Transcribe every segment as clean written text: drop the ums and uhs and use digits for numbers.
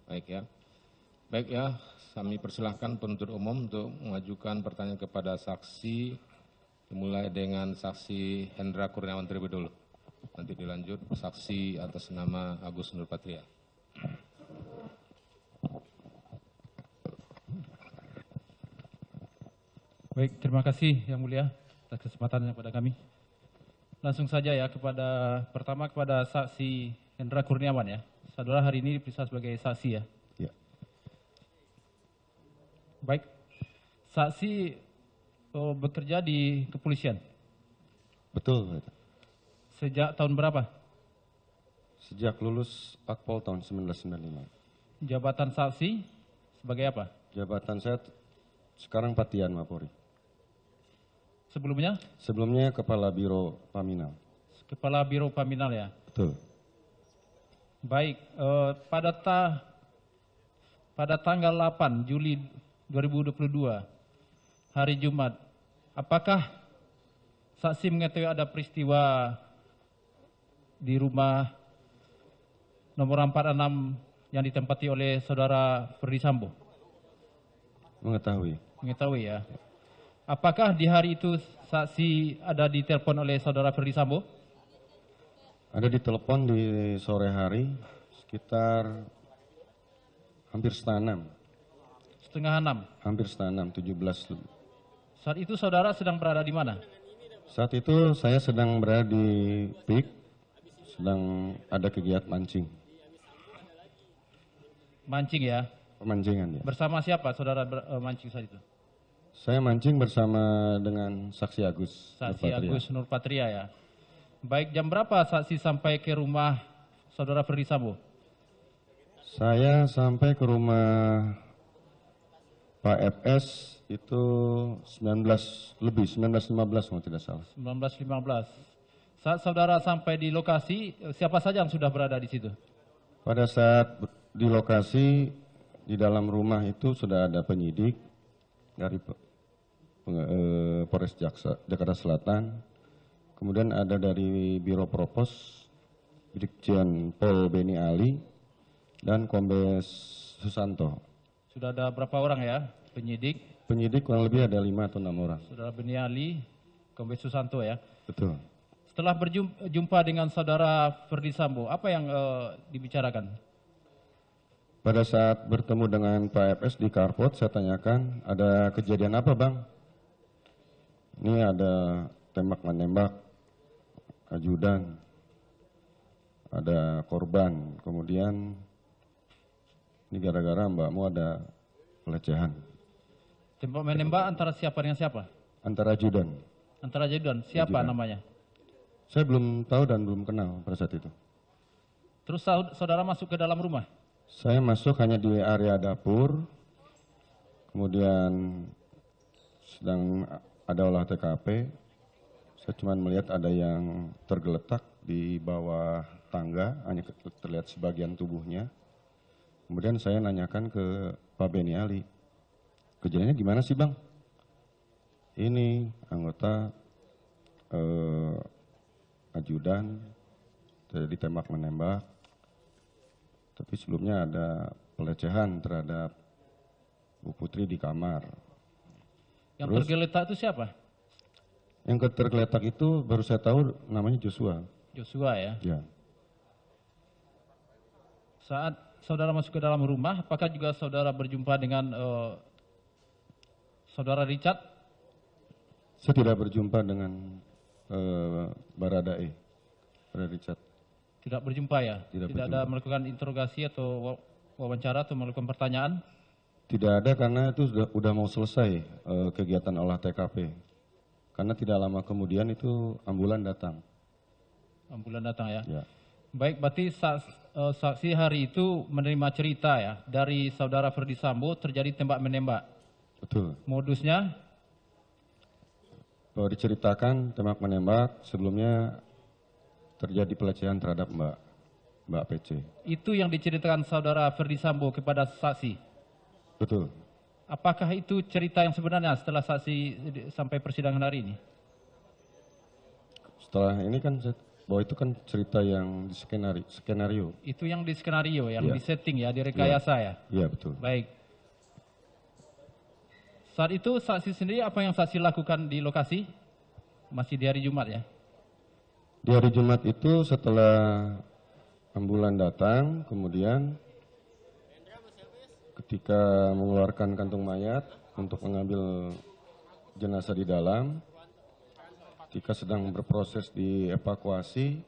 Baik ya. Baik ya, kami persilahkan penuntut umum untuk mengajukan pertanyaan kepada saksi, dimulai dengan saksi Hendra Kurniawan terlebih dulu. Nanti dilanjut saksi atas nama Agus Nurpatria. Baik, terima kasih Yang Mulia atas kesempatannya kepada kami. Langsung saja ya pertama kepada saksi Hendra Kurniawan ya. Saudara hari ini diperiksa sebagai saksi ya. Ya. Baik, saksi bekerja di kepolisian. Betul. Sejak tahun berapa? Sejak lulus Akpol tahun 1995. Jabatan saksi sebagai apa? Jabatan saya sekarang Patian Mapori. Sebelumnya? Sebelumnya Kepala Biro Paminal. Kepala Biro Paminal ya. Betul. Baik, pada tanggal 8 Juli 2022, hari Jumat, apakah saksi mengetahui ada peristiwa di rumah nomor 46 yang ditempati oleh saudara Ferdi Sambo? Mengetahui. Mengetahui ya. Apakah di hari itu saksi ada ditelepon oleh saudara Ferdi Sambo? Ada ditelepon di sore hari sekitar hampir setengah 6. Setengah 6. Hampir setengah 6, 17 lebih. Saat itu saudara sedang berada di mana? Saat itu saya sedang berada di PIK, sedang ada kegiatan mancing. Mancing ya. Pemancingan ya. Bersama siapa saudara mancing saat itu? Saya mancing bersama dengan saksi Agus. Saksi Nurpatria. Agus Nurpatria ya. Baik, jam berapa saksi sampai ke rumah saudara Ferdi Sambo? Saya sampai ke rumah Pak FS itu 19.15 kalau tidak salah. 19.15. Saat saudara sampai di lokasi, siapa saja yang sudah berada di situ? Pada saat di lokasi, di dalam rumah itu sudah ada penyidik dari Polres Jakarta Selatan, kemudian ada dari Biro Propos, Brigjen Pol Beni Ali, dan Kombes Susanto. Sudah ada berapa orang ya penyidik? Penyidik kurang lebih ada 5 atau 6 orang. Saudara Beni Ali, Kombes Susanto ya. Betul. Setelah berjumpa dengan saudara Ferdi Sambo, apa yang dibicarakan? Pada saat bertemu dengan Pak FS di Karpot, saya tanyakan, ada kejadian apa Bang? Ini ada tembak-menembak, ajudan, ada korban, kemudian ini gara-gara mbakmu ada pelecehan. Tembak-menembak antara siapa dengan siapa? Antara ajudan. Antara ajudan, siapa Ajudan. namanya? Saya belum tahu dan belum kenal pada saat itu. Terus saudara masuk ke dalam rumah? Saya masuk hanya di area dapur, kemudian sedang ada olah TKP. Saya cuma melihat ada yang tergeletak di bawah tangga, hanya terlihat sebagian tubuhnya. Kemudian saya nanyakan ke Pak Beni Ali, kejadiannya gimana sih Bang? Ini anggota ajudan ditembak menembak, tapi sebelumnya ada pelecehan terhadap Bu Putri di kamar. Yang tergeletak itu siapa? Yang tergeletak itu baru saya tahu namanya Joshua. Joshua ya. Ya. Saat saudara masuk ke dalam rumah, apakah juga saudara berjumpa dengan saudara Richard? Saya tidak berjumpa dengan Baradae, Richard. Tidak berjumpa ya? Tidak ada berjumpa. melakukan interogasi atau wawancara atau melakukan pertanyaan? Tidak ada karena itu sudah mau selesai kegiatan olah TKP. Karena tidak lama kemudian itu ambulan datang. Ambulan datang ya? Ya. Baik, berarti saksi hari itu menerima cerita ya dari saudara Ferdi Sambo terjadi tembak-menembak. Betul. Modusnya? Bahwa diceritakan tembak-menembak sebelumnya terjadi pelecehan terhadap Mbak PC. Itu yang diceritakan saudara Ferdi Sambo kepada saksi? Betul. Apakah itu cerita yang sebenarnya setelah saksi sampai persidangan hari ini? Setelah ini kan bahwa itu kan cerita yang di skenario. Itu yang di skenario, yang Iya. di setting ya, di rekayasa ya. Iya, betul. Baik. Saat itu saksi sendiri apa yang saksi lakukan di lokasi? Masih di hari Jumat ya? Di hari Jumat itu setelah ambulan datang, kemudian ketika mengeluarkan kantung mayat untuk mengambil jenazah di dalam, ketika sedang berproses dievakuasi,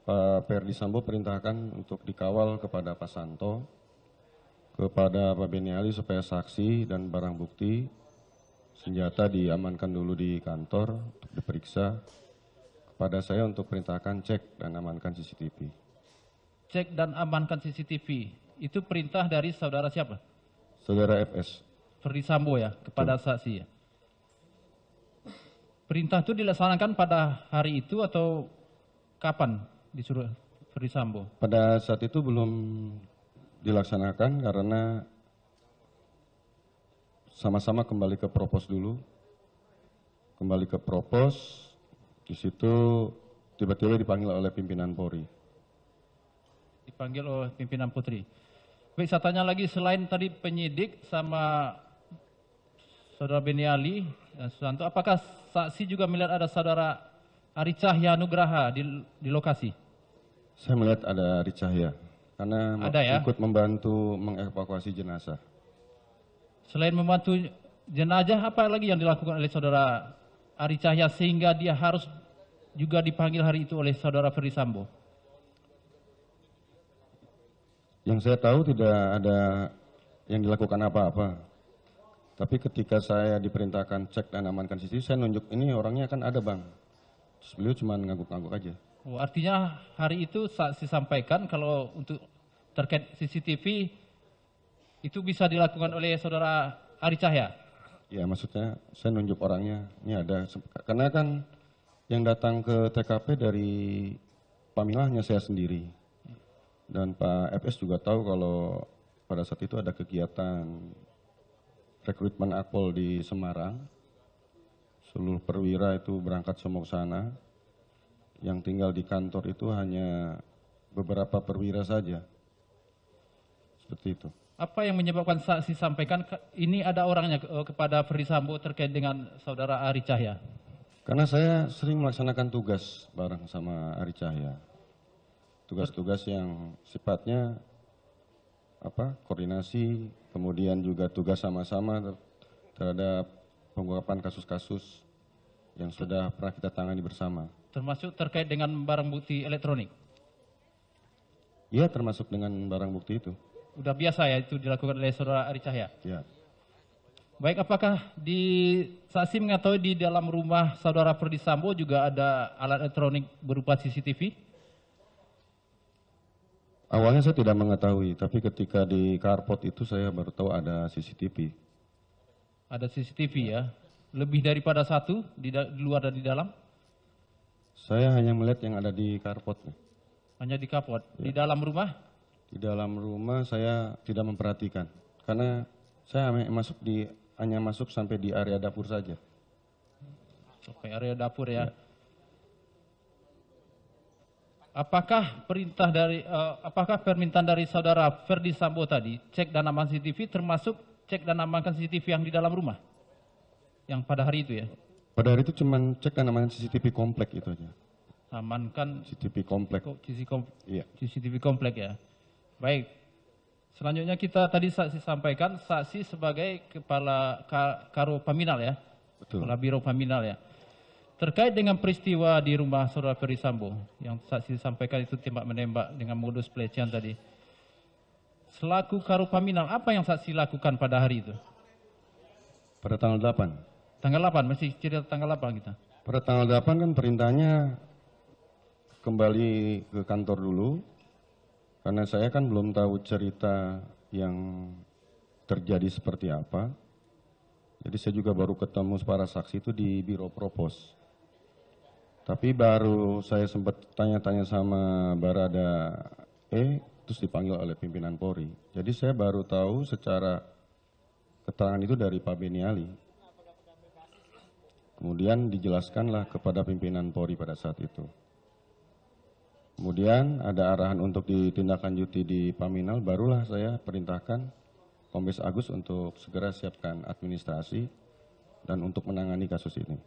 Pak Ferdi Sambo perintahkan untuk dikawal kepada Pak Santo, kepada Pak Beni Ali supaya saksi dan barang bukti, senjata diamankan dulu di kantor untuk diperiksa. Kepada saya untuk perintahkan cek dan amankan CCTV. Cek dan amankan CCTV. Itu perintah dari saudara siapa? Saudara FS. Ferdi Sambo ya, kepada saksi ya. Perintah itu dilaksanakan pada hari itu atau kapan disuruh Ferdi Sambo? Pada saat itu belum dilaksanakan karena sama-sama kembali ke propos dulu. Kembali ke propos, di situ tiba-tiba dipanggil oleh pimpinan Polri. Dipanggil oleh pimpinan Putri. Baik, saya tanya lagi, selain tadi penyidik sama saudara Beni Ali dan Susanto, apakah saksi juga melihat ada saudara Ari Cahya Nugraha di lokasi? Saya melihat ada Ari Cahya karena Ada ya? ikut membantu mengevakuasi jenazah. Selain membantu jenazah, apa lagi yang dilakukan oleh saudara Ari Cahya sehingga dia harus juga dipanggil hari itu oleh saudara Ferdi Sambo? Yang saya tahu tidak ada yang dilakukan apa-apa. Tapi ketika saya diperintahkan cek dan amankan CCTV, saya nunjuk ini orangnya kan ada bang. Terus beliau cuma ngangguk-ngangguk aja. Oh, artinya hari itu saksi sampaikan kalau untuk terkait CCTV itu bisa dilakukan oleh saudara Ari Cahya? Ya maksudnya saya nunjuk orangnya, ini ada. Karena kan yang datang ke TKP dari Pamila hanya saya sendiri. Dan Pak FS juga tahu kalau pada saat itu ada kegiatan rekrutmen Akpol di Semarang. Seluruh perwira itu berangkat semua ke sana. Yang tinggal di kantor itu hanya beberapa perwira saja. Seperti itu. Apa yang menyebabkan saksi sampaikan ini ada orangnya kepada Ferdi Sambo terkait dengan saudara Ari Cahya? Karena saya sering melaksanakan tugas bareng sama Ari Cahya. Tugas-tugas yang sifatnya koordinasi, kemudian juga tugas sama-sama terhadap pengungkapan kasus-kasus yang sudah pernah kita tangani bersama. Termasuk terkait dengan barang bukti elektronik? Iya, termasuk dengan barang bukti itu. Udah biasa ya itu dilakukan oleh saudara Ari Cahya? Ya. Baik, apakah saksi mengetahui di dalam rumah saudara Ferdi Sambo juga ada alat elektronik berupa CCTV? Awalnya saya tidak mengetahui, tapi ketika di carport itu saya baru tahu ada CCTV. Ada CCTV ya? Lebih daripada satu di luar dan di dalam? Saya hanya melihat yang ada di carport. Hanya di kapot. Ya. Di dalam rumah? Di dalam rumah saya tidak memperhatikan, karena saya hanya masuk sampai di area dapur saja. Sampai area dapur ya. Apakah permintaan dari saudara Ferdi Sambo tadi cek dan amankan CCTV termasuk cek dan amankan CCTV yang di dalam rumah? Yang pada hari itu ya? Pada hari itu cuma cek dan amankan CCTV komplek itu aja. Amankan CCTV komplek. Iya. CCTV komplek ya. Baik. Selanjutnya kita tadi saksi sampaikan saksi sebagai kepala Karo Paminal ya. Betul. Kepala Biro Paminal ya. Terkait dengan peristiwa di rumah saudara Ferdi Sambo yang saksi sampaikan itu tembak menembak dengan modus pelecehan tadi. Selaku Karo Paminal, apa yang saksi lakukan pada hari itu? Pada tanggal 8. Tanggal 8, masih cerita tanggal 8 kita. Pada tanggal 8 kan perintahnya kembali ke kantor dulu, karena saya kan belum tahu cerita yang terjadi seperti apa. Jadi saya juga baru ketemu para saksi itu di Biro Propos. Tapi baru saya sempat tanya-tanya sama Barada terus dipanggil oleh pimpinan Polri. Jadi saya baru tahu secara keterangan itu dari Pak Beni Ali. Kemudian dijelaskanlah kepada pimpinan Polri pada saat itu. Kemudian ada arahan untuk ditindaklanjuti di Paminal, barulah saya perintahkan Kombes Agus untuk segera siapkan administrasi dan untuk menangani kasus ini.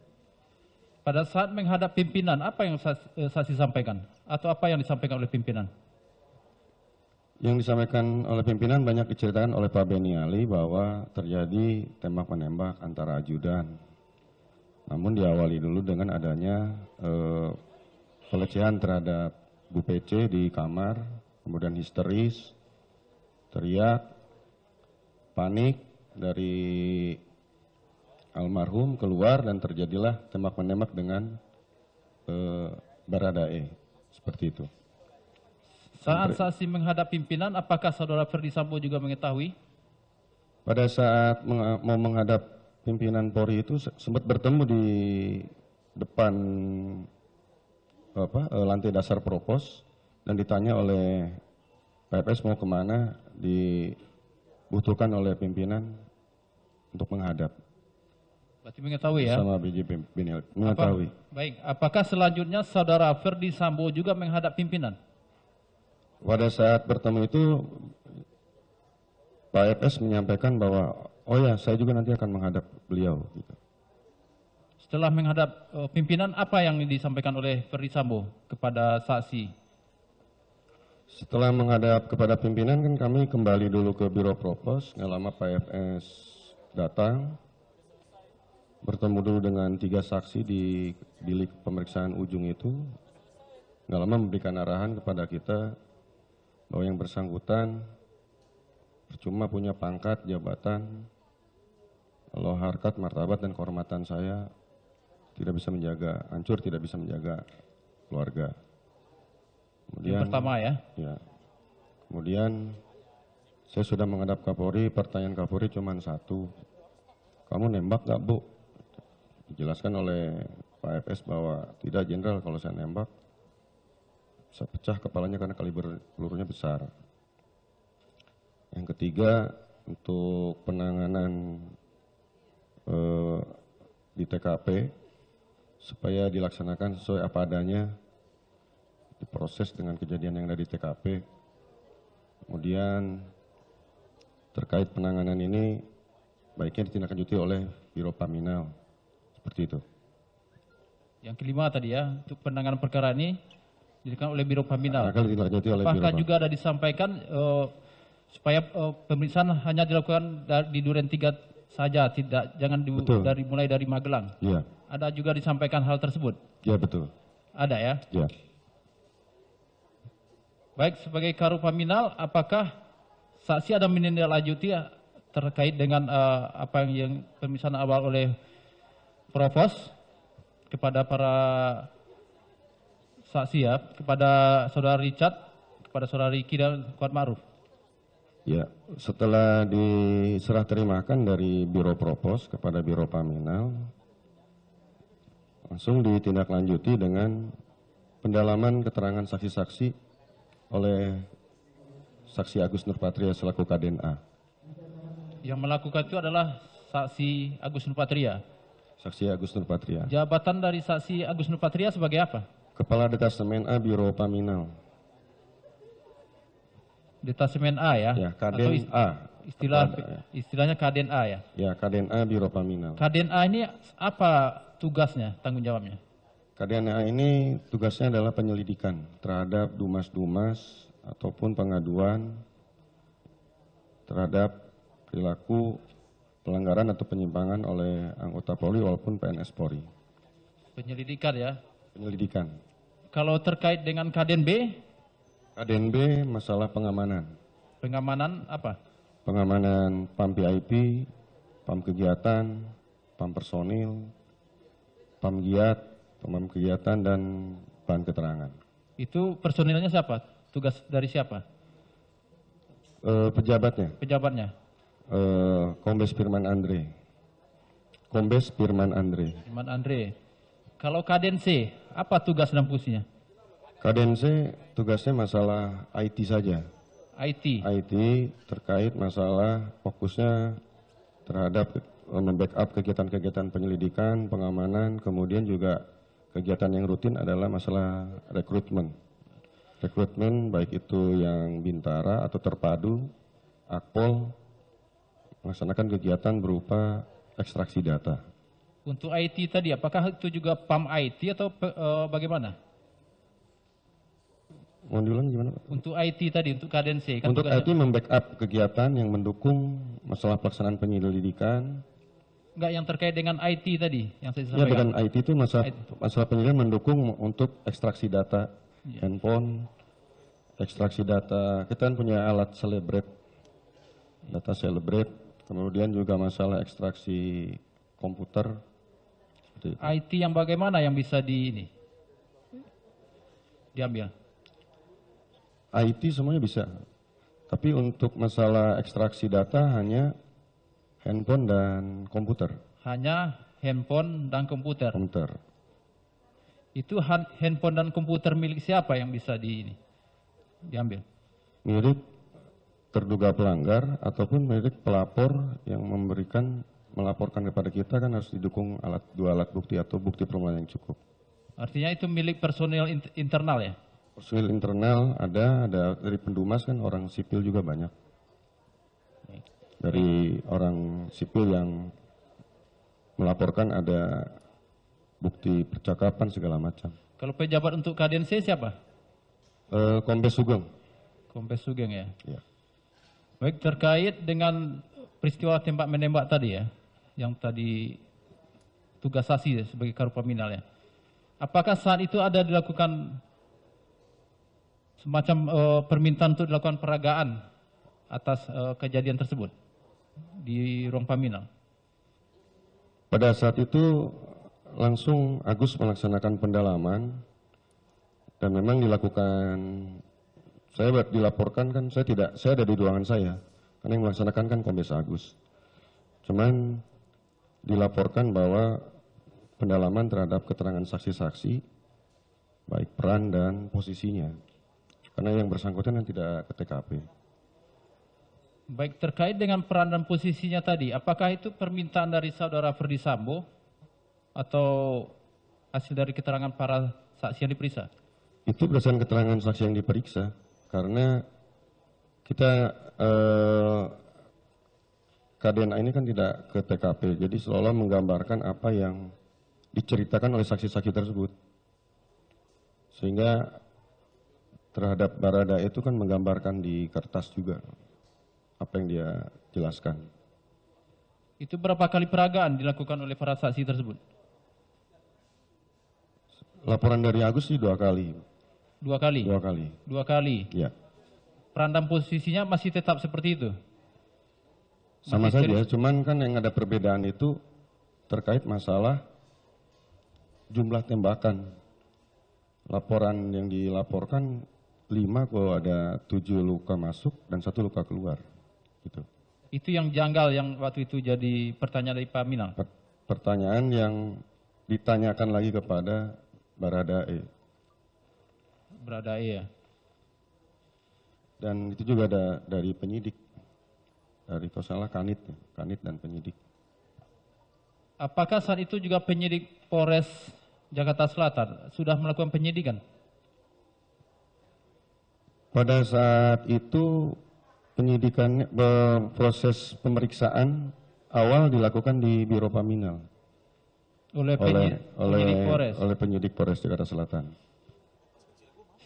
Pada saat menghadap pimpinan, apa yang saksi sampaikan? Atau apa yang disampaikan oleh pimpinan? Yang disampaikan oleh pimpinan banyak diceritakan oleh Pak Beniali bahwa terjadi tembak-menembak antara ajudan. Namun diawali dulu dengan adanya pelecehan terhadap Bu PC di kamar, kemudian histeris, teriak, panik dari almarhum keluar dan terjadilah tembak-menembak dengan Baradae, seperti itu. Saat saksi menghadap pimpinan, apakah saudara Ferdi Sambo juga mengetahui? Pada saat mau menghadap pimpinan Polri itu sempat bertemu di depan lantai dasar propos dan ditanya oleh PFS mau kemana, dibutuhkan oleh pimpinan untuk menghadap. Berarti mengetahui ya? Sama BJ Beniali, mengetahui. Baik, apakah selanjutnya saudara Ferdi Sambo juga menghadap pimpinan? Pada saat bertemu itu Pak FS menyampaikan bahwa oh ya saya juga nanti akan menghadap beliau. Gitu. Setelah menghadap pimpinan, apa yang disampaikan oleh Ferdi Sambo kepada saksi? Setelah menghadap kepada pimpinan kan kami kembali dulu ke Biro Propos, nggak lama Pak FS datang, bertemu dulu dengan 3 saksi di bilik pemeriksaan ujung itu, nggak lama memberikan arahan kepada kita bahwa yang bersangkutan percuma punya pangkat, jabatan, kalau harkat, martabat, dan kehormatan saya tidak bisa menjaga, hancur tidak bisa menjaga keluarga. Kemudian, Yang pertama ya? Ya. Kemudian saya sudah menghadap Kapolri, pertanyaan Kapolri cuma satu, kamu nembak gak Bu? Dijelaskan oleh Pak FS bahwa tidak Jenderal, kalau saya nembak bisa pecah kepalanya karena kaliber pelurunya besar. Yang ketiga, untuk penanganan di TKP supaya dilaksanakan sesuai apa adanya, diproses dengan kejadian yang ada di TKP. Kemudian terkait penanganan ini baiknya ditindaklanjuti oleh Biro Paminal, seperti itu. Yang kelima tadi ya, untuk penanganan perkara ini dilakukan oleh Biro Paminal. Akan ditindaklanjuti oleh Biro Apakah Paminal. juga ada disampaikan supaya pemeriksaan hanya dilakukan di Duren 3 saja, tidak jangan mulai dari Magelang? Iya. Ada juga disampaikan hal tersebut? Iya betul. Ada ya? Iya. Baik, sebagai Karu Paminal, apakah saksi ada menindaklanjuti terkait dengan apa yang pemeriksaan awal oleh Provos kepada para saksi ya, kepada saudara Richard, kepada saudara Riki dan Kuat Ma'ruf? Ya, setelah diserah terimakan dari Biro Propos kepada Biro Paminal, langsung ditindaklanjuti dengan pendalaman keterangan saksi-saksi oleh saksi Agus Nurpatria selaku KDNA. Yang melakukan itu adalah saksi Agus Nurpatria. Saksi Agus Nurpatria. Jabatan dari saksi Agus Nurpatria sebagai apa? Kepala Detasemen A Biro Paminal. Detasemen A ya? Ya, Kaden A. Istilahnya Kaden A ya? Ya, Kaden A Biro Paminal. Kaden A ini apa tugasnya, tanggung jawabnya? Kaden A ini tugasnya adalah penyelidikan terhadap dumas-dumas ataupun pengaduan terhadap perilaku pelanggaran atau penyimpangan oleh anggota Polri walaupun PNS Polri. Penyelidikan ya? Penyelidikan. Kalau terkait dengan Kaden B? Kaden B masalah pengamanan. Pengamanan apa? Pengamanan PAM VIP, PAM kegiatan, PAM personil, PAM giat, PAM kegiatan, dan bahan keterangan. Itu personilnya siapa? Tugas dari siapa? Pejabatnya? Pejabatnya? Kombes Firman Andre. Kombes Firman Andre. Firman Andre. Kalau Kaden C, apa tugas dan fungsinya? Kaden C tugasnya masalah IT saja. IT? IT terkait masalah fokusnya terhadap membackup kegiatan-kegiatan penyelidikan, pengamanan, kemudian juga kegiatan yang rutin adalah masalah rekrutmen. rekrutmen baik itu yang Bintara atau terpadu, Akpol, melaksanakan kegiatan berupa ekstraksi data. Untuk IT tadi, apakah itu juga PAM IT atau bagaimana? Mohon diulang gimana Pak? Untuk IT tadi, untuk KDNC. Kan Untuk tugasnya- IT membackup kegiatan yang mendukung masalah pelaksanaan penyelidikan. Enggak, yang terkait dengan IT tadi, yang saya Ya, sampaikan. dengan IT itu masalah penyelidikan mendukung untuk ekstraksi data handphone, ekstraksi data. Kita kan punya alat Celebrate, data Celebrate. Kemudian juga masalah ekstraksi komputer. Seperti itu. IT yang bagaimana yang bisa diambil? IT semuanya bisa. Tapi untuk masalah ekstraksi data hanya handphone dan komputer. Hanya handphone dan komputer. Komputer. Itu handphone dan komputer milik siapa yang bisa diambil? Milik terduga pelanggar ataupun milik pelapor yang melaporkan kepada kita kan harus didukung dua alat bukti atau bukti permulaan yang cukup. Artinya itu milik personil internal ya? Personil internal ada dari Pendumas kan orang sipil juga banyak. Dari orang sipil yang melaporkan ada bukti percakapan segala macam. Kalau pejabat untuk KDNC siapa? Kombes Sugeng. Kombes Sugeng ya? Ya. Baik, terkait dengan peristiwa tembak menembak tadi ya, yang tadi tugas saksi sebagai Karopaminal ya. Apakah saat itu ada dilakukan semacam permintaan untuk dilakukan peragaan atas kejadian tersebut di ruang Paminal? Pada saat itu langsung Agus melaksanakan pendalaman dan memang dilakukan. Saya dilaporkan kan saya ada di ruangan saya karena yang melaksanakan kan Kombes Agus. Cuman dilaporkan bahwa pendalaman terhadap keterangan saksi-saksi baik peran dan posisinya karena yang bersangkutan yang tidak ke TKP. Baik, terkait dengan peran dan posisinya tadi, apakah itu permintaan dari saudara Ferdi Sambo atau hasil dari keterangan para saksi yang diperiksa? Itu berdasarkan keterangan saksi yang diperiksa karena kita KDNA ini kan tidak ke TKP, jadi seolah menggambarkan apa yang diceritakan oleh saksi-saksi tersebut. Sehingga terhadap Barada itu kan menggambarkan di kertas juga apa yang dia jelaskan. Itu berapa kali peragaan dilakukan oleh para saksi tersebut? Laporan dari Agus sih 2 kali. 2 kali? 2 kali. 2 kali. Ya. Peran dan posisinya masih tetap seperti itu? Sama Masih saja, cuman kan yang ada perbedaan itu terkait masalah jumlah tembakan. Laporan yang dilaporkan 5 kok ada 7 luka masuk dan 1 luka keluar. Gitu. Itu yang janggal yang waktu itu jadi pertanyaan dari Pak Minal? Pertanyaan yang ditanyakan lagi kepada Baradae. Berada ya. Dan itu juga ada dari penyidik. Dari kalau salah Kanit dan penyidik. Apakah saat itu juga penyidik Polres Jakarta Selatan sudah melakukan penyidikan? Pada saat itu penyidikan proses pemeriksaan awal dilakukan di Biro Paminal Oleh penyidik Polres? oleh penyidik Polres Jakarta Selatan.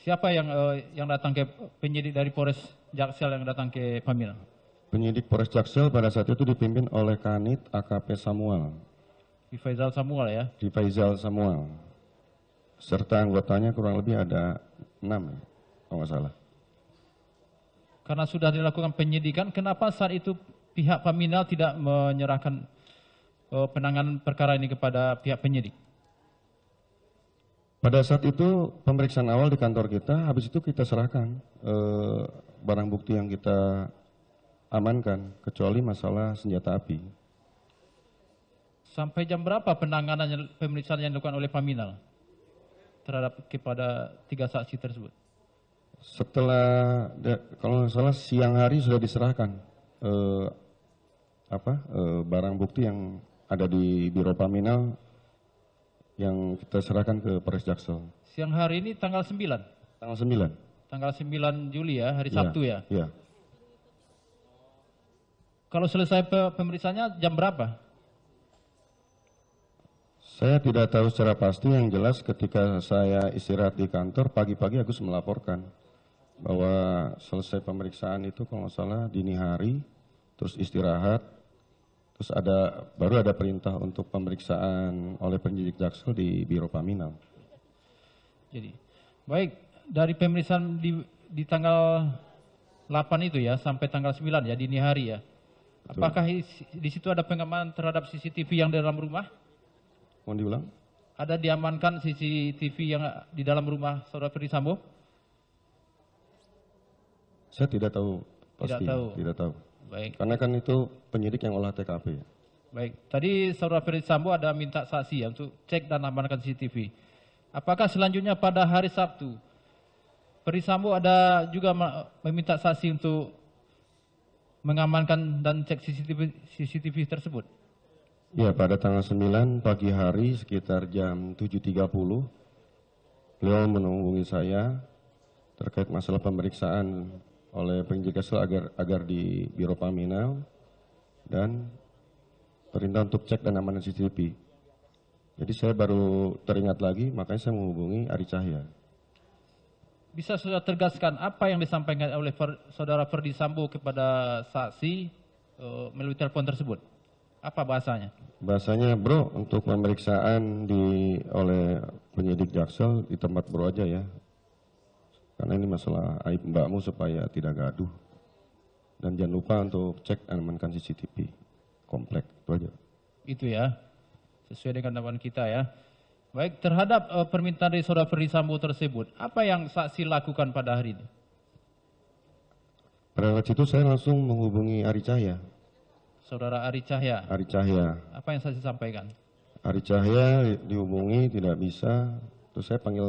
Siapa yang datang ke penyidik dari Polres Jaksel yang datang ke Paminal? Penyidik Polres Jaksel pada saat itu dipimpin oleh Kanit AKP Samuel. Di Faizal Samuel ya? Di Faizal Samuel. Serta anggotanya kurang lebih ada 6 kalau nggak salah. Karena sudah dilakukan penyidikan, kenapa saat itu pihak Paminal tidak menyerahkan penanganan perkara ini kepada pihak penyidik? Pada saat itu pemeriksaan awal di kantor kita, habis itu kita serahkan barang bukti yang kita amankan, kecuali masalah senjata api. Sampai jam berapa penanganan pemeriksaan yang dilakukan oleh Paminal terhadap kepada 3 saksi tersebut? Setelah, kalau nggak salah siang hari sudah diserahkan barang bukti yang ada di Biro Paminal yang kita serahkan ke Polres Jaksel. Siang hari ini tanggal 9? Tanggal 9. Tanggal 9 Juli ya, hari Iya, Sabtu ya. Iya. Kalau selesai pemeriksaannya jam berapa? Saya tidak tahu secara pasti, yang jelas ketika saya istirahat di kantor, pagi-pagi Agus melaporkan bahwa selesai pemeriksaan itu kalau nggak salah dini hari, terus istirahat, terus baru ada perintah untuk pemeriksaan oleh penyidik Jaksel di Biro Paminal. Jadi, baik, dari pemeriksaan di tanggal 8 itu ya, sampai tanggal 9 ya, dini hari ya. Apakah di situ ada pengamanan terhadap CCTV yang di dalam rumah? Mohon diulang? Ada diamankan CCTV yang di dalam rumah Saudara Ferdi Sambo? Saya tidak tahu pasti. Tidak tahu. Tahu. Baik. Karena kan itu penyidik yang olah TKP. Baik. Tadi Saudara Ferdi Sambo ada minta saksi ya untuk cek dan amankan CCTV. Apakah selanjutnya pada hari Sabtu Ferdi Sambo ada juga meminta saksi untuk mengamankan dan cek CCTV tersebut? Ya, pada tanggal 9 pagi hari sekitar jam 7.30, beliau menghubungi saya terkait masalah pemeriksaan oleh penyidik Jaksel agar di Biro Paminal dan perintah untuk cek dan amankan CCTV. Jadi saya baru teringat lagi, makanya saya menghubungi Ari Cahya. Bisa sudah tergaskan apa yang disampaikan oleh Saudara Ferdi Sambo kepada saksi melalui telepon tersebut? Apa bahasanya? Bahasanya, bro, untuk pemeriksaan oleh penyidik Jaksel di tempat bro aja ya. Karena ini masalah aib mbakmu supaya tidak gaduh. Dan jangan lupa untuk cek dan amankan CCTV komplek, itu aja. Itu ya, sesuai dengan dakwaan kita ya. Baik, terhadap permintaan dari Saudara Ferdi Sambo tersebut, apa yang saksi lakukan pada hari ini? Pada saat itu saya langsung menghubungi Ari Cahya. Saudara Ari Cahya, Ari Cahya. apa yang saksi sampaikan? Ari Cahya dihubungi tidak bisa, terus saya panggil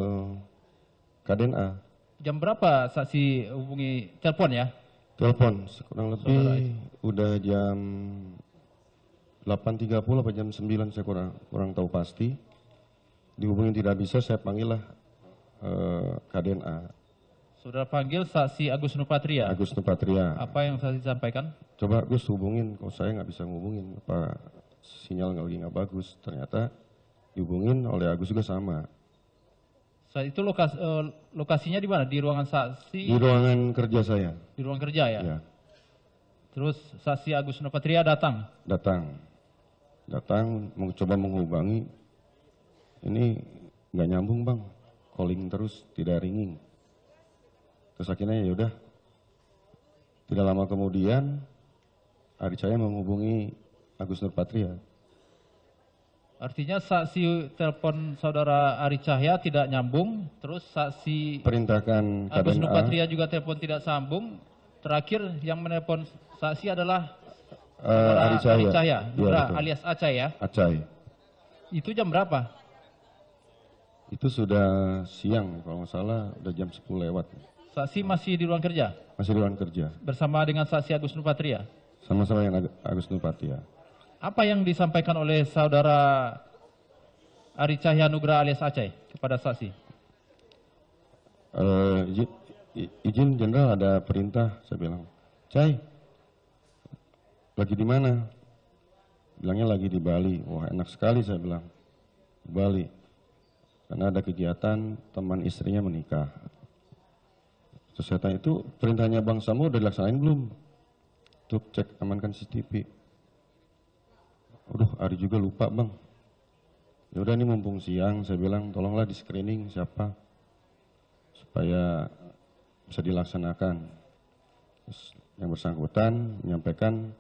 KDNA. Jam berapa saksi hubungi telepon ya? Telepon, kurang lebih udah jam 8.30 apa jam 9, saya kurang tahu pasti. Dihubungi tidak bisa, saya panggil lah KDNA. Saudara panggil saksi Agus Nupatria. Agus Nupatria. Apa yang saksi sampaikan? Coba Agus hubungin, kalau saya nggak bisa ngubungin, apa sinyal lagi nggak bagus. Ternyata dihubungin oleh Agus juga sama. Saat itu lokasinya di mana? Di ruangan saksi? Di ruangan kerja saya. Di ruang kerja ya? Ya, Terus saksi Agus Nupatria datang? datang mencoba menghubungi. Ini nggak nyambung bang, calling terus, tidak ringing. Terus akhirnya ya udah. Tidak lama kemudian Ari Cahya menghubungi Agus Nurpatria. Artinya saksi telepon Saudara Ari Cahya tidak nyambung, terus saksi Perintahkan Agus KDNA. Nupatria juga telepon tidak sambung. Terakhir yang menelpon saksi adalah Ari Cahya. Nugra betul. alias Acai ya. Acai. Itu jam berapa? Itu sudah siang kalau nggak salah, udah jam 10 lewat. Saksi masih di ruang kerja Masih di ruang kerja. bersama dengan saksi Agus Nupatria. Sama-sama yang Agus Nurpatria. Apa yang disampaikan oleh Saudara Ari Cahya Nugra alias Acai kepada saksi? Izin jenderal, ada perintah, saya bilang. Cai, lagi di mana? Bilangnya lagi di Bali. Wah enak sekali, saya bilang. Di Bali. Karena ada kegiatan teman istrinya menikah. Terus saya tanya, itu perintahnya Bang Sambo udah dilaksanain belum? Untuk cek amankan CCTV. Aduh, Ari juga lupa bang. Ya udah ini mumpung siang, saya bilang tolonglah di screening siapa supaya bisa dilaksanakan. Terus yang bersangkutan menyampaikan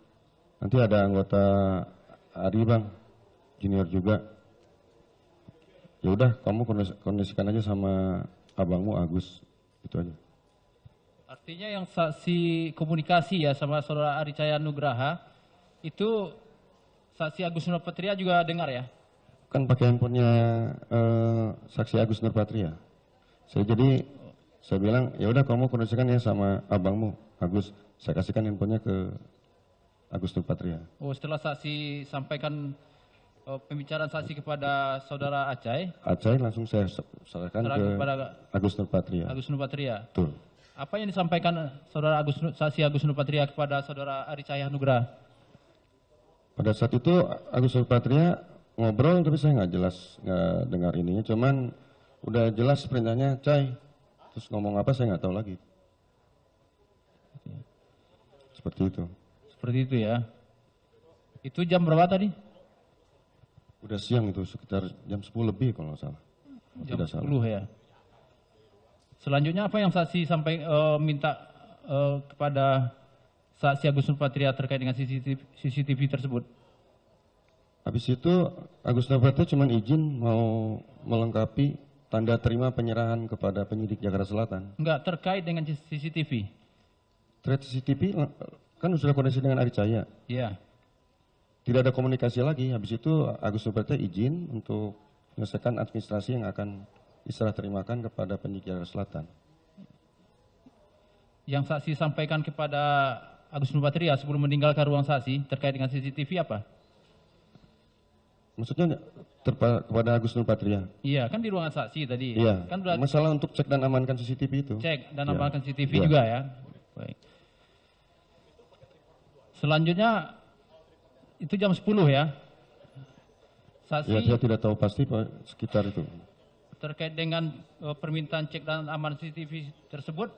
nanti ada anggota Ari bang, junior juga. Ya udah, kamu kondisikan aja sama abangmu Agus, itu aja. Artinya yang saksi komunikasi ya sama Saudara Ari Cahya Nugraha itu saksi Agus Nurpatria juga dengar ya? Kan pakai handphonenya saksi Agus Nurpatria. Saya bilang ya udah kamu kondisikan ya sama abangmu Agus. Saya kasihkan handphonenya ke Agus Nurpatria. Oh, setelah saksi sampaikan pembicaraan saksi kepada Saudara Acai, Acai langsung saya serahkan ke kepada Agus Nurpatria. Agus Nurpatria. Betul. Apa yang disampaikan saudara saksi Agus Nurpatria kepada saudara Ari Cahya Nugraha? Pada saat itu Agus Nurpatria ngobrol tapi saya nggak jelas, nggak dengar ininya. Cuman udah jelas perintahnya Cai. Terus ngomong apa saya nggak tahu lagi. Seperti itu. Seperti itu ya. Itu jam berapa tadi? Udah siang itu sekitar jam 10 lebih kalau nggak salah. Jam Tidak 10 salah. ya. Selanjutnya apa yang saksi sampai minta kepada saksi Agus Nurpatria terkait dengan CCTV tersebut? Habis itu Agus Nurpatria cuma izin mau melengkapi tanda terima penyerahan kepada penyidik Jakarta Selatan. Enggak, terkait dengan CCTV. Terkait CCTV kan sudah koordinasi dengan Ari Cahya. Iya. Tidak ada komunikasi lagi. Habis itu Agus Nurpatria izin untuk menyelesaikan administrasi yang akan diserah terimakan kepada penyidik Jakarta Selatan. Yang saksi sampaikan kepada Agus Nurpatria sebelum meninggalkan ruang saksi terkait dengan CCTV apa? Maksudnya kepada Agus Nurpatria? Iya, kan di ruangan saksi tadi. Iya. Kan sudah Masalah untuk cek dan amankan CCTV itu. cek dan Iya. amankan CCTV Iya. juga ya. Baik. Selanjutnya itu jam 10 ya. Saksi Ya, saya tidak tahu pasti Pak, sekitar itu. terkait dengan permintaan cek dan aman CCTV tersebut,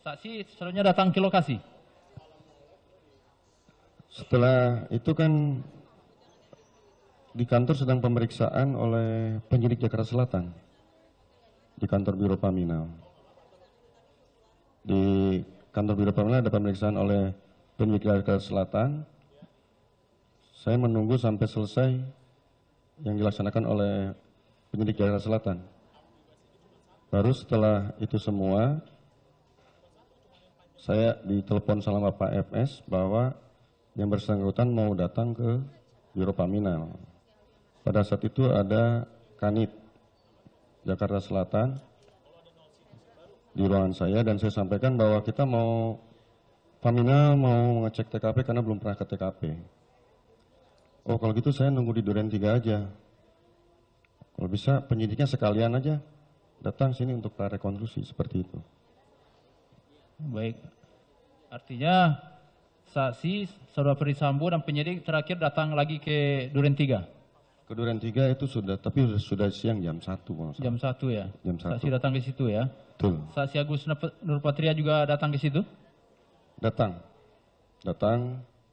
saksi selanjutnya datang ke lokasi. Setelah itu kan di kantor sedang pemeriksaan oleh penyidik Jakarta Selatan di kantor Biro Paminal. Di kantor Biro Paminal ada pemeriksaan oleh penyidik Jakarta Selatan. Saya menunggu sampai selesai yang dilaksanakan oleh penyidik Jakarta Selatan. Baru setelah itu semua, saya ditelepon sama Pak FS bahwa yang bersangkutan mau datang ke Biro Paminal. Pada saat itu ada Kanit Jakarta Selatan di ruangan saya dan saya sampaikan bahwa kita mau Paminal mau ngecek TKP karena belum pernah ke TKP. Oh kalau gitu saya nunggu di Duren 3 aja. Kalau bisa penyidiknya sekalian aja datang sini untuk prarekonstruksi seperti itu. Baik. Artinya saksi saudara Ferdi Sambo dan penyidik terakhir datang lagi ke Duren 3. Ke Duren 3 itu sudah, tapi sudah siang jam 1. Jam 1 ya. Jam 1. Saksi datang ke situ ya. Betul. Saksi Agus Nurpatria juga datang ke situ. Datang.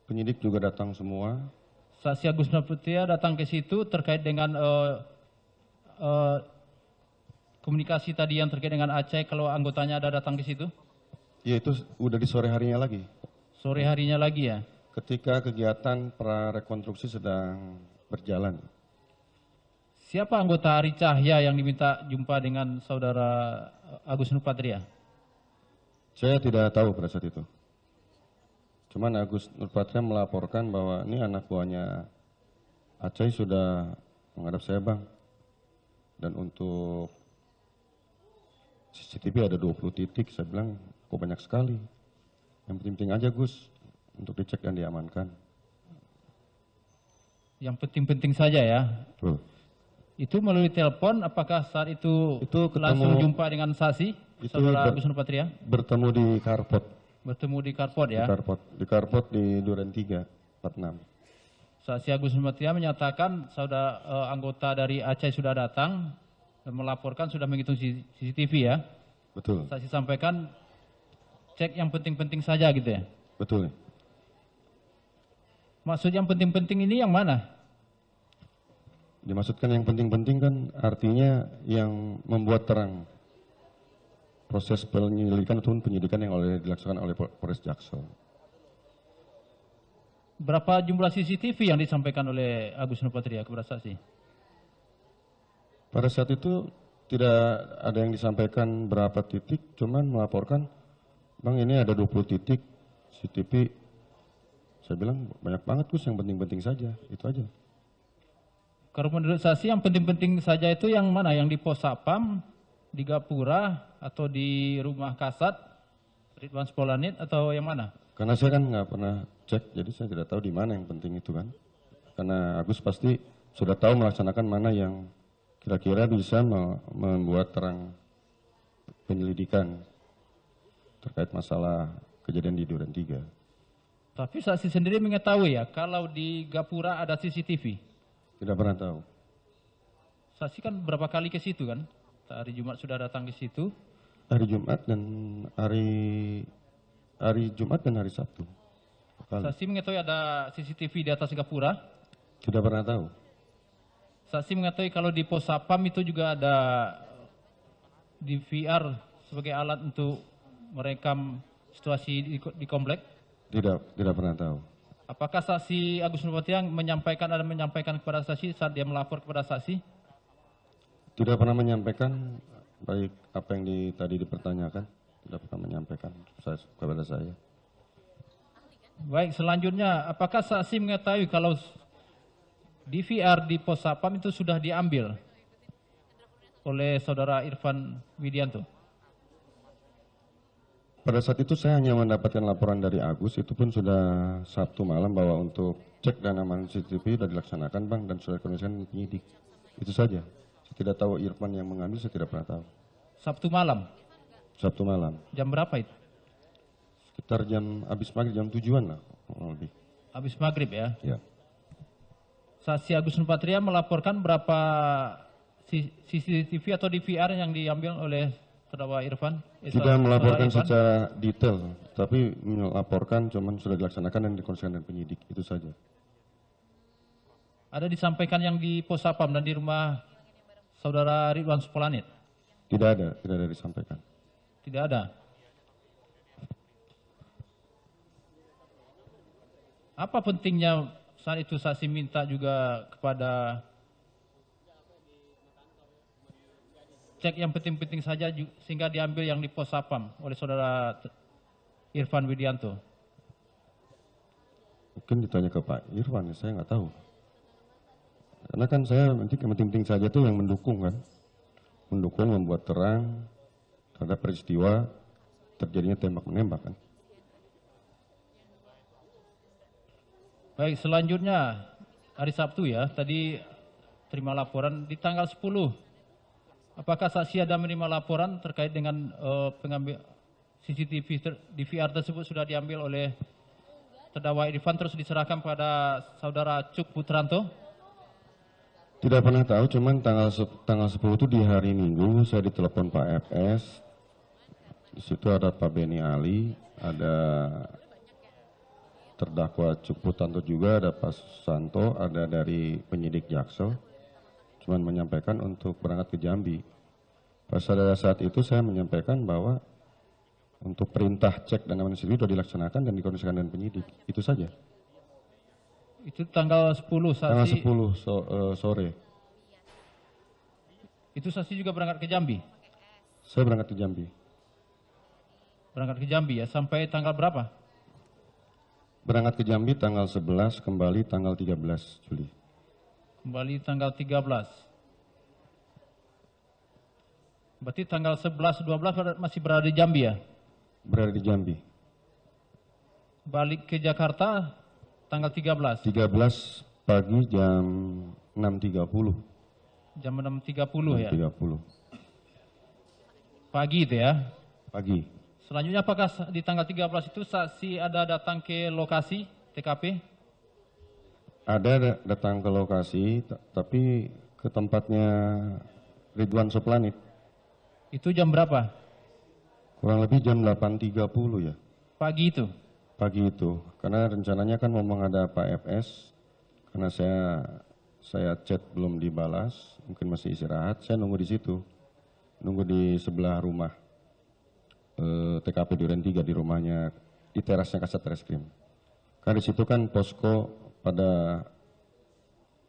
Penyidik juga datang semua. Saksi Agus Nurpatria datang ke situ terkait dengan komunikasi tadi yang terkait dengan Aceh kalau anggotanya ada datang ke situ. Ya itu udah di sore harinya lagi. Sore harinya lagi ya. Ketika kegiatan prarekonstruksi sedang berjalan. Siapa anggota Ari Cahya yang diminta jumpa dengan saudara Agus Nurpatria? Saya tidak tahu pada saat itu. Cuman Agus Nurpatria melaporkan bahwa ini anak buahnya Aceh sudah menghadap saya Bang. Dan untuk CCTV ada 20 titik. Saya bilang kok banyak sekali. Yang penting-penting aja Gus untuk dicek dan diamankan. Yang penting-penting saja ya. Tuh. Itu melalui telepon, apakah saat itu langsung jumpa dengan saksi, saudara Agus Nurpatria? Bertemu di Karpot. Bertemu di Karpot ya? Di Karpot di Duren 3, 46. Saksi Agus Nurpatria menyatakan saudara anggota dari Aceh sudah datang dan melaporkan sudah menghitung CCTV ya? Betul. Saksi sampaikan cek yang penting-penting saja gitu ya? Betul. Maksud yang penting-penting ini yang mana? Dimaksudkan yang penting-penting kan artinya yang membuat terang proses penyelidikan ataupun penyidikan yang dilaksanakan oleh Polres Jaksel. Berapa jumlah CCTV yang disampaikan oleh Agus Nurpatria kepada saksi? Pada saat itu tidak ada yang disampaikan berapa titik, cuman melaporkan, Bang ini ada 20 titik CCTV. Saya bilang banyak banget Gus, yang penting-penting saja, itu aja. Kalau menurut saksi yang penting-penting saja itu yang mana? Yang di Pos Sapam, di Gapura, atau di Rumah Kasat, Ridwan Spolanit, atau yang mana? Karena saya kan nggak pernah cek, jadi saya tidak tahu di mana yang penting itu kan. Karena Agus pasti sudah tahu melaksanakan mana yang kira-kira bisa membuat terang penyelidikan. terkait masalah kejadian di Duren 3. Tapi saksi sendiri mengetahui ya kalau di Gapura ada CCTV. Tidak pernah tahu. Saksi kan berapa kali ke situ kan? Hari Jumat sudah datang ke situ. Hari Jumat dan hari Jumat dan hari Sabtu. Kali. Saksi mengetahui ada CCTV di atas Gapura. Tidak pernah tahu. Saksi mengetahui kalau di pos Sapam itu juga ada DVR sebagai alat untuk merekam situasi di komplek. Tidak pernah tahu. Apakah saksi Agus Nurpatria menyampaikan kepada saksi saat dia melapor kepada saksi? Tidak pernah menyampaikan, baik apa yang tadi dipertanyakan, tidak pernah menyampaikan kepada saya. Baik, selanjutnya apakah saksi mengetahui kalau DVR di pos Sapam itu sudah diambil oleh saudara Irfan Widianto? Pada saat itu saya hanya mendapatkan laporan dari Agus, itu pun sudah Sabtu malam bahwa untuk cek dan aman CCTV sudah dilaksanakan Bang dan sudah dikoordinasikan penyidik. Itu saja. Saya tidak tahu Irfan yang mengambil, saya tidak pernah tahu. Sabtu malam? Sabtu malam. Jam berapa itu? Sekitar habis maghrib, jam 7-an lah. Lebih. Habis maghrib ya? Ya. Saksi Agus Nurpatria melaporkan berapa CCTV atau DVR yang diambil oleh terdakwa Irfan? Tidak melaporkan secara detail, tapi melaporkan cuman sudah dilaksanakan dan dikoordinasikan dengan penyidik, itu saja. Ada disampaikan yang di pos Sapam dan di rumah saudara Ridwan Suplanit? Tidak ada disampaikan. Tidak ada. Apa pentingnya saat itu saksi minta juga kepada cek yang penting-penting saja sehingga diambil yang di pos Sapam oleh saudara Irfan Widianto? Mungkin ditanya ke Pak Irfan, saya nggak tahu. Karena kan saya nanti yang penting-penting saja tuh yang mendukung kan. Mendukung, membuat terang terhadap peristiwa terjadinya tembak-menembak kan. Baik, selanjutnya hari Sabtu ya, tadi terima laporan di tanggal 10. Apakah saksi ada menerima laporan terkait dengan pengambil CCTV DVR tersebut sudah diambil oleh terdakwa Irfan terus diserahkan pada saudara Cuk Putranto? Tidak pernah tahu, cuman tanggal 10 itu di hari Minggu saya ditelepon Pak FS. Di situ ada Pak Beni Ali, ada terdakwa Cuk Putranto juga, ada Pak Santo, ada dari penyidik Jaksel. Cuman menyampaikan untuk berangkat ke Jambi. Pada saat itu saya menyampaikan bahwa untuk perintah cek dan aman CCTV sudah dilaksanakan dan dikoordinasikan dengan penyidik. Itu saja. Itu tanggal 10 saksi. Tanggal 10 sore. Itu saksi juga berangkat ke Jambi? Saya berangkat ke Jambi. Berangkat ke Jambi ya, sampai tanggal berapa? Berangkat ke Jambi tanggal 11, kembali tanggal 13 Juli. Kembali tanggal 13. Berarti tanggal 11, 12 masih berada di Jambi ya? Berada di Jambi. Balik ke Jakarta tanggal 13? 13 pagi jam 6.30. Jam 6.30 ya? 6.30. Pagi itu ya? Pagi. Selanjutnya apakah di tanggal 13 itu saksi ada datang ke lokasi TKP? Ada datang ke lokasi, tapi ke tempatnya Ridwan Suplanit. Itu jam berapa? Kurang lebih jam 8.30 ya. Pagi itu? Pagi itu, karena rencananya kan mau ada Pak FS, karena saya chat belum dibalas, mungkin masih istirahat, saya nunggu di situ. Nunggu di sebelah rumah TKP Duren 3 di rumahnya, di terasnya Kasat Reskrim. Karena di situ kan posko pada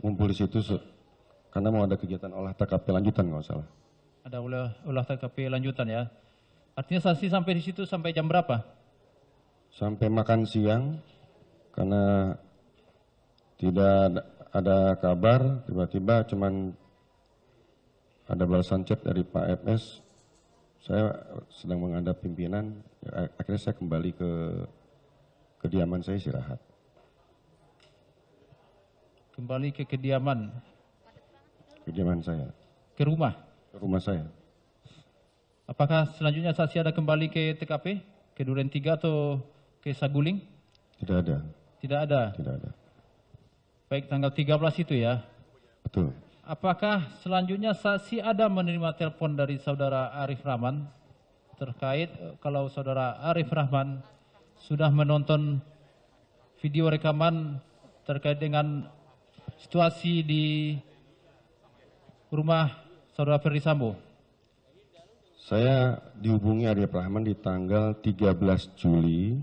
ngumpul di situ karena mau ada kegiatan olah TKP lanjutan kalau salah. Ada olah TKP lanjutan ya. Artinya saksi sampai di situ sampai jam berapa? Sampai makan siang, karena tidak ada kabar, tiba-tiba cuman ada balasan chat dari Pak FS. Saya sedang menghadap pimpinan, akhirnya saya kembali ke kediaman saya istirahat. Kembali ke kediaman? Kediaman saya. Ke rumah? Ke rumah saya. Apakah selanjutnya saksi ada kembali ke TKP? ke Duren 3 atau ke Saguling? Tidak ada, Tidak ada. tidak ada. Baik, tanggal 13 itu ya. Betul. Apakah selanjutnya saksi ada menerima telepon dari saudara Arif Rahman terkait kalau saudara Arif Rahman sudah menonton video rekaman terkait dengan situasi di rumah saudara Ferdi Sambo? Saya dihubungi Arif Rahman di tanggal 13 Juli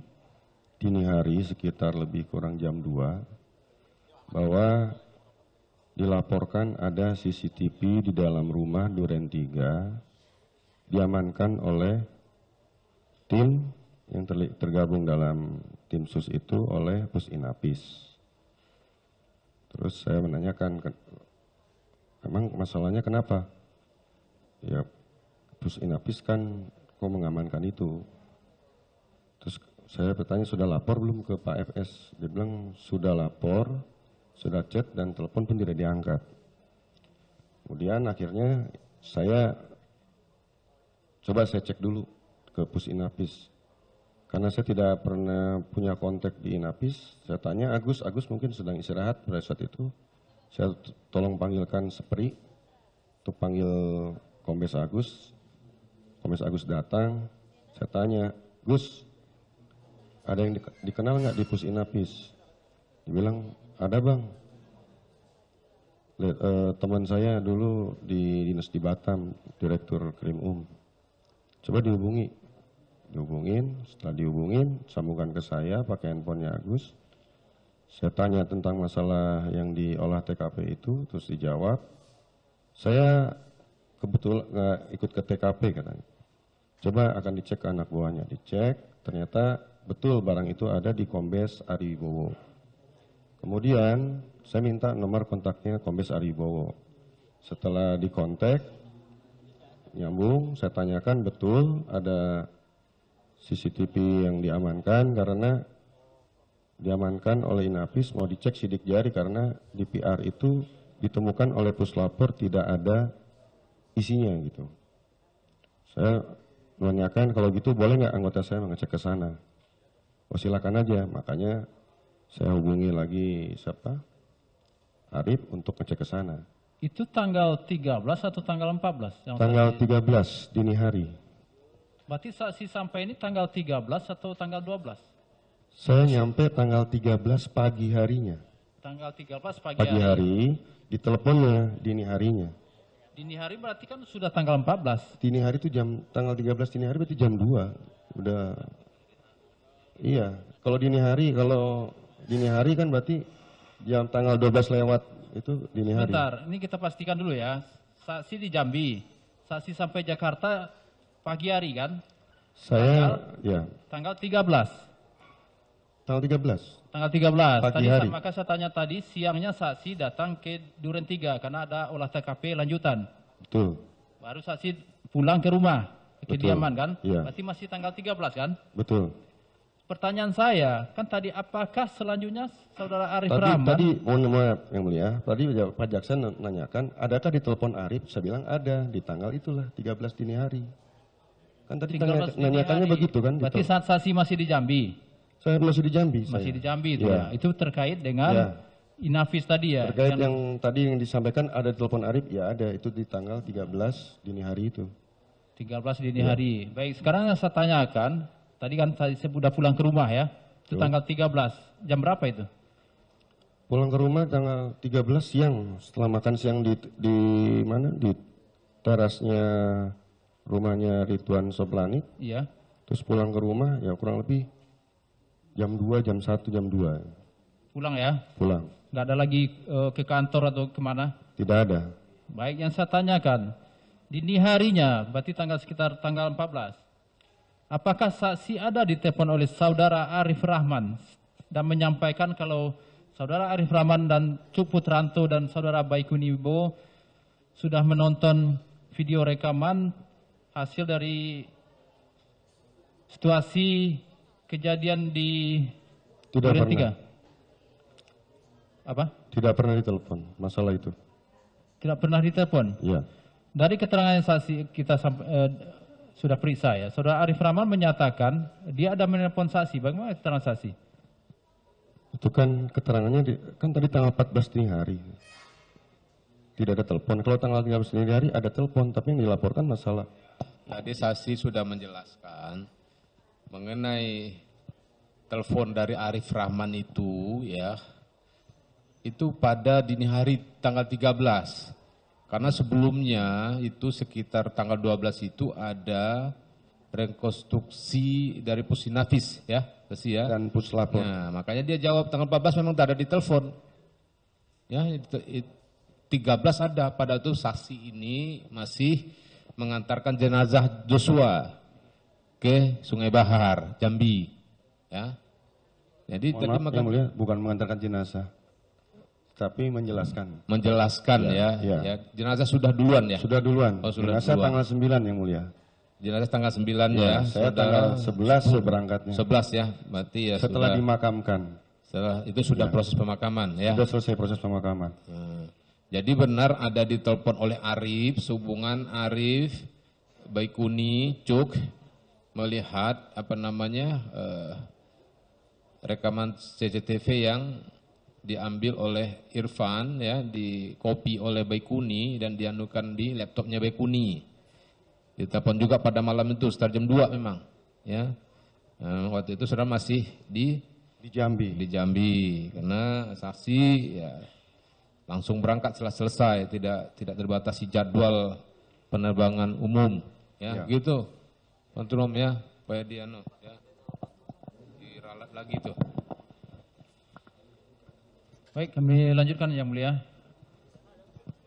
dini hari sekitar lebih kurang jam 2 bahwa dilaporkan ada CCTV di dalam rumah Duren 3 diamankan oleh tim yang tergabung dalam tim sus itu oleh Pusinapis. Terus saya menanyakan, emang masalahnya kenapa? Ya, Pusinapis kan kok mengamankan itu. Terus saya bertanya, sudah lapor belum ke Pak FS? Dia bilang sudah lapor, sudah chat dan telepon pun tidak diangkat. Kemudian akhirnya saya coba cek dulu ke Pusinapis. Karena saya tidak pernah punya kontak di Inapis, saya tanya Agus mungkin sedang istirahat pada saat itu. Saya tolong panggilkan Sepri untuk panggil Kombes Agus. Kombes Agus datang, saya tanya, Gus, ada yang dikenal nggak di Pusinapis? Dia bilang, ada bang. Teman saya dulu di dinas di Batam, Direktur Krim Coba dihubungin, setelah dihubungin, sambungkan ke saya pakai handphonenya Agus. Saya tanya tentang masalah yang diolah TKP itu, terus dijawab. Saya kebetulan nggak ikut ke TKP katanya. Coba akan dicek ke anak buahnya, dicek, ternyata betul barang itu ada di Kombes Aribowo. Kemudian saya minta nomor kontaknya Kombes Aribowo. Setelah dikontak, nyambung, saya tanyakan betul ada CCTV yang diamankan karena diamankan oleh Inapis, mau dicek sidik jari karena di PR itu ditemukan oleh puslapor tidak ada isinya gitu. Saya menanyakan kalau gitu boleh nggak anggota saya mengecek ke sana? Oh silakan aja, makanya saya hubungi lagi siapa? Arif untuk ngecek ke sana. Itu tanggal 13 atau tanggal 14? Tanggal 13 dini hari. Berarti saksi sampai ini tanggal 13 atau tanggal 12? Saya nyampe tanggal 13 pagi harinya. Tanggal 13 pagi hari, diteleponnya dini harinya. Dini hari berarti kan sudah tanggal 14. Dini hari itu tanggal 13 dini hari berarti jam 2. Udah. Iya, kalau dini hari kan berarti jam tanggal 12 lewat itu dini hari. Bentar, ini kita pastikan dulu ya. Saksi di Jambi, saksi sampai Jakarta pagi hari kan? Tanggal 13. Tanggal 13. Tanggal 13. Pagi hari. Maka saya tanya tadi, siangnya saksi datang ke Duren 3 karena ada olah TKP lanjutan. Betul. Baru saksi pulang ke rumah, ke Betul. kediaman kan? Iya. Berarti masih tanggal 13 kan? Betul. Pertanyaan saya, kan tadi apakah selanjutnya saudara Arif Rahman? Tadi mohon maaf yang mulia, tadi Pak Jaksa nanyakan, adakah di telepon Arif? Saya bilang ada, di tanggal itulah 13 dini hari. Kan tadi nanyakannya begitu kan? Berarti saat saksi masih di Jambi? Saya masih di Jambi. Masih di Jambi itu ya. Itu terkait dengan Inafis tadi ya? Terkait yang tadi yang disampaikan ada telepon Arif, ya ada, itu di tanggal 13 dini hari itu. 13 dini hari. Baik, sekarang yang saya tanyakan, tadi kan saya sudah pulang ke rumah ya, itu tanggal 13, jam berapa itu? Pulang ke rumah tanggal 13 siang, setelah makan siang di mana? Di terasnya rumahnya Ridwan Soplanik. Iya. Terus pulang ke rumah ya kurang lebih jam 2, jam 1, jam 2. Pulang ya? Pulang. Nggak ada lagi ke kantor atau kemana? Tidak ada. Baik, yang saya tanyakan, dini harinya, berarti sekitar tanggal 14. Apakah saksi ada ditelepon oleh saudara Arif Rahman dan menyampaikan kalau saudara Arif Rahman dan Cuk Putranto dan saudara Baikuni Wibowo sudah menonton video rekaman hasil dari situasi kejadian di Duren 3? Apa? Tidak pernah ditelepon masalah itu. Tidak pernah ditelepon? Iya. Dari keterangan saksi kita sudah periksa ya. Saudara Arif Rahman menyatakan dia ada menelpon saksi. Bagaimana keterangan saksi? Itu kan keterangannya kan tadi tanggal 14 dini hari. Tidak ada telepon. Kalau tanggal 13 dini hari ada telepon, tapi yang dilaporkan masalah. Tadi saksi sudah menjelaskan mengenai telepon dari Arif Rahman itu ya, itu pada dini hari tanggal 13. Karena sebelumnya itu sekitar tanggal 12 itu ada rekonstruksi dari Pusinafis ya, Saksi ya. Dan puslapor. Nah, makanya dia jawab tanggal 14 memang tak ada di telepon. Ya, 13 ada, pada itu saksi ini masih mengantarkan jenazah Joshua ke Sungai Bahar, Jambi. Ya. Jadi tadi Maaf, yang mulia, bukan mengantarkan jenazah, tapi menjelaskan. menjelaskan ya, ya. ya. Jenazah sudah duluan ya. Sudah duluan. Oh, sudah jenazah duluan. tanggal 9 yang mulia. Jenazah tanggal 9 ya. Saya tanggal 11 berangkatnya. 11 ya, berarti ya Setelah sudah. dimakamkan. Setelah itu sudah proses pemakaman ya. Sudah selesai proses pemakaman. Jadi benar ada ditelepon oleh Arif, sehubungan Arif, Baikuni, Cuk melihat apa namanya rekaman CCTV yang diambil oleh Irfan ya, di copy oleh Baikuni dan dianukan di laptopnya Baikuni. Ditelepon juga pada malam itu sekitar jam 2 memang ya. Waktu itu saudara masih di Jambi. Jambi karena saksi ya langsung berangkat setelah selesai, tidak terbatasi jadwal penerbangan umum ya, gitu. Kontrol ya, supaya dia ya diralat lagi tuh. Baik, kami lanjutkan yang mulia.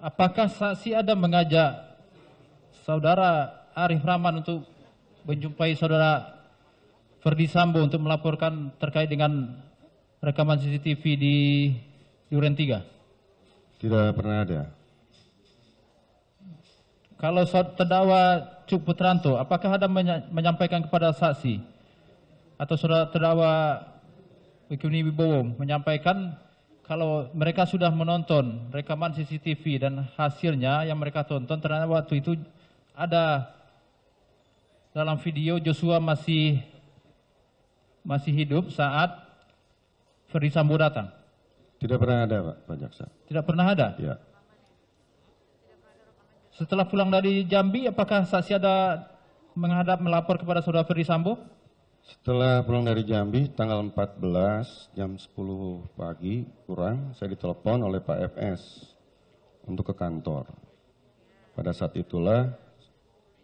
Apakah saksi ada mengajak saudara Arif Rahman untuk menjumpai saudara Ferdi Sambo untuk melaporkan terkait dengan rekaman CCTV di Duren 3? Tidak pernah ada. Kalau terdakwa Cuk Putranto, apakah ada menyampaikan kepada saksi atau saudara terdakwa Baikuni Wibowo menyampaikan kalau mereka sudah menonton rekaman CCTV dan hasilnya yang mereka tonton ternyata waktu itu ada dalam video Joshua masih hidup saat Ferdi Sambo datang? Tidak pernah ada, Pak Jaksa. Tidak pernah ada? Ya. Setelah pulang dari Jambi, apakah saksi ada menghadap melapor kepada saudara Ferdi Sambo? Setelah pulang dari Jambi, tanggal 14 jam 10 pagi kurang, saya ditelepon oleh Pak FS untuk ke kantor. Pada saat itulah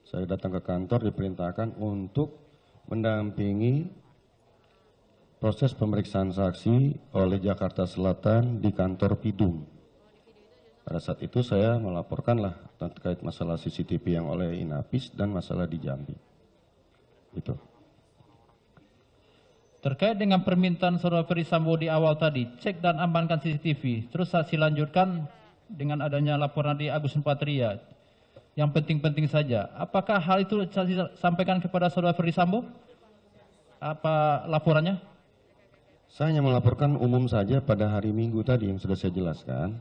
saya datang ke kantor diperintahkan untuk mendampingi proses pemeriksaan saksi oleh Jakarta Selatan di kantor Pidum. Pada saat itu saya melaporkanlah terkait masalah CCTV yang oleh Inapis dan masalah di Jambi. Itu. Terkait dengan permintaan saudara Ferdi Sambo di awal tadi, cek dan amankan CCTV. Terus saksi lanjutkan dengan adanya laporan di Agus Nurpatria. Yang penting-penting saja. Apakah hal itu saksi sampaikan kepada saudara Ferdi Sambo? Apa laporannya? Saya hanya melaporkan umum saja pada hari Minggu tadi yang sudah saya jelaskan.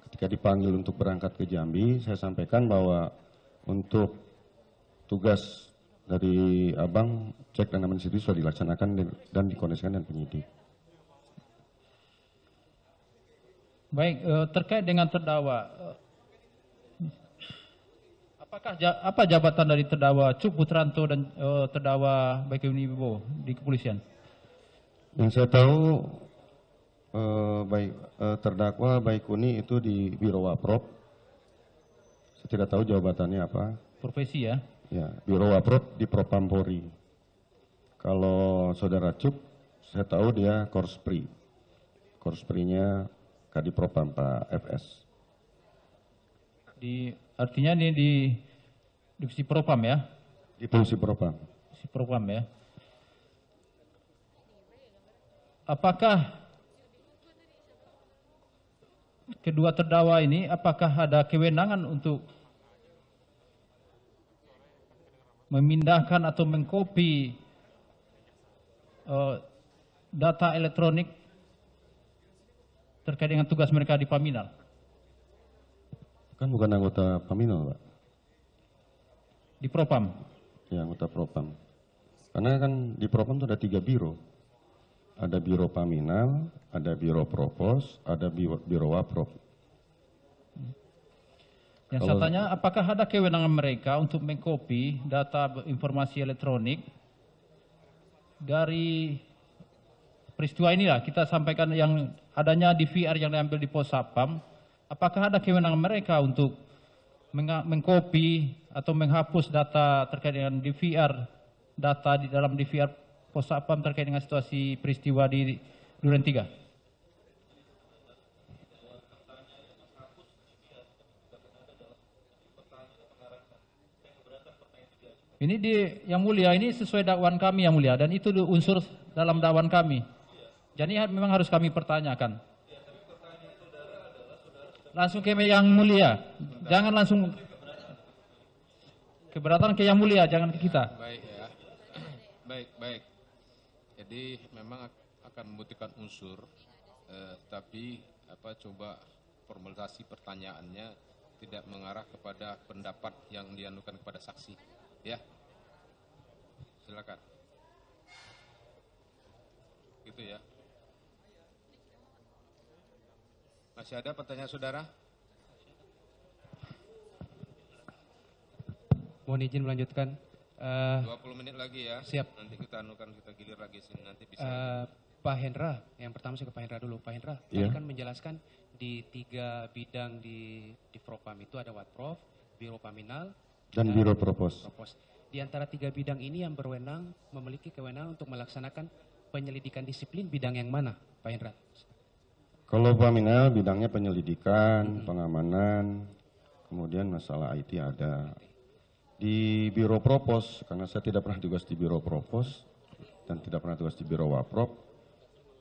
Ketika dipanggil untuk berangkat ke Jambi, saya sampaikan bahwa untuk tugas dari Abang, cek dan aman situ sudah dilaksanakan dan dikoneksikan dengan penyidik. Baik, terkait dengan terdakwa, apa jabatan dari terdakwa Cuk Putranto dan terdakwa Baikuni Wibowo di kepolisian? Yang saya tahu terdakwa Baikuni itu di Biro Waprop. Saya tidak tahu jabatannya apa. Profesi ya? Ya, Biro Waprop di Propampori. Kalau saudara Cuk, saya tahu dia Korspri. Korsprinya Kadipropam Pak FS. Artinya ini di Divisi Propam ya? Di Divisi Propam. Divisi Propam ya. Apakah kedua terdakwa ini apakah ada kewenangan untuk memindahkan atau mengkopi data elektronik terkait dengan tugas mereka di Paminal? Kan bukan anggota Paminal, Pak. Di Propam? Ya, anggota Propam. Karena kan di Propam itu ada 3 biro. Ada Biro Paminal, ada Biro Propos, ada Biro Waprop. Yang saya tanya, apakah ada kewenangan mereka untuk mengcopy data informasi elektronik dari peristiwa inilah, kita sampaikan yang adanya DVR yang diambil di Pos Sapam, apakah ada kewenangan mereka untuk mengcopy atau menghapus data terkait dengan DVR, data di dalam DVR Pos Sapam terkait dengan situasi peristiwa di Duren 3? Ini yang mulia, ini sesuai dakwaan kami yang mulia, dan itu unsur dalam dakwaan kami. Jadi memang harus kami pertanyakan. Langsung ke yang mulia, jangan langsung keberatan ke yang mulia, jangan ke kita. Baik ya, baik. Jadi memang akan membutuhkan unsur, tapi coba formulasi pertanyaannya tidak mengarah kepada pendapat yang dianukan kepada saksi, ya. Silakan. Gitu ya. Masih ada pertanyaan saudara? Mohon izin melanjutkan. 20 menit lagi ya. Siap. Nanti kita gilir lagi sini, nanti bisa. Pak Hendra, yang pertama saya ke Pak Hendra dulu. Pak Hendra, Iya. tadi kan menjelaskan di 3 bidang di Propam itu ada Watprov, Biro Paminal, Dan Biro Propos. Di antara 3 bidang ini yang berwenang memiliki kewenangan untuk melaksanakan penyelidikan disiplin bidang yang mana, Pak Hendra? Kalau Paminal bidangnya penyelidikan, pengamanan, kemudian masalah IT ada. Di Biro Propos, karena saya tidak pernah tugas di Biro Propos dan tidak pernah tugas di Biro Waprop,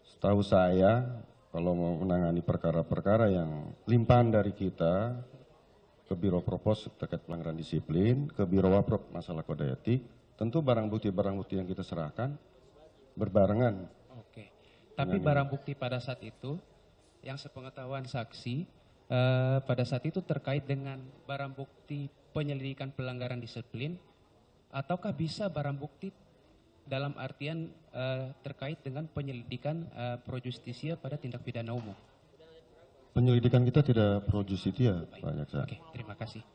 setahu saya kalau mau menangani perkara-perkara yang limpahan dari kita ke Biro Propos terkait pelanggaran disiplin, ke Biro Waprop masalah kode etik, tentu barang bukti yang kita serahkan berbarengan. Oke. Tapi barang bukti pada saat itu, yang sepengetahuan saksi, pada saat itu terkait dengan barang bukti penyelidikan pelanggaran disiplin, ataukah bisa barang bukti dalam artian terkait dengan penyelidikan pro justisia pada tindak pidana umum? Penyelidikan kita tidak pro justitia, Pak Jaksa. Oke, terima kasih.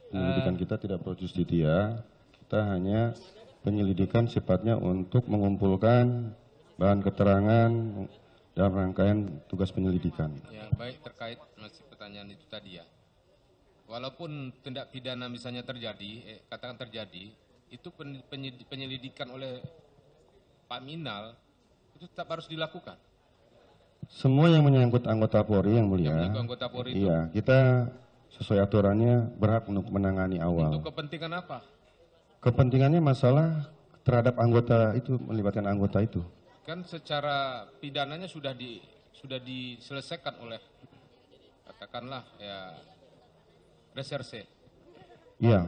Penyelidikan kita tidak pro justitia, kita hanya penyelidikan sifatnya untuk mengumpulkan bahan keterangan dalam rangkaian tugas penyelidikan. Ya, baik, terkait masih pertanyaan itu tadi ya. Walaupun tindak pidana misalnya terjadi, katakan terjadi, itu penyelidikan oleh Paminal itu tetap harus dilakukan. Semua yang menyangkut anggota Polri yang mulia, Yang menyangkut anggota Polri itu. iya, kita sesuai aturannya berhak untuk menangani awal. Untuk kepentingan apa? Kepentingannya masalah terhadap anggota itu, melibatkan anggota itu. Kan secara pidananya sudah diselesaikan oleh katakanlah ya reserse. Iya.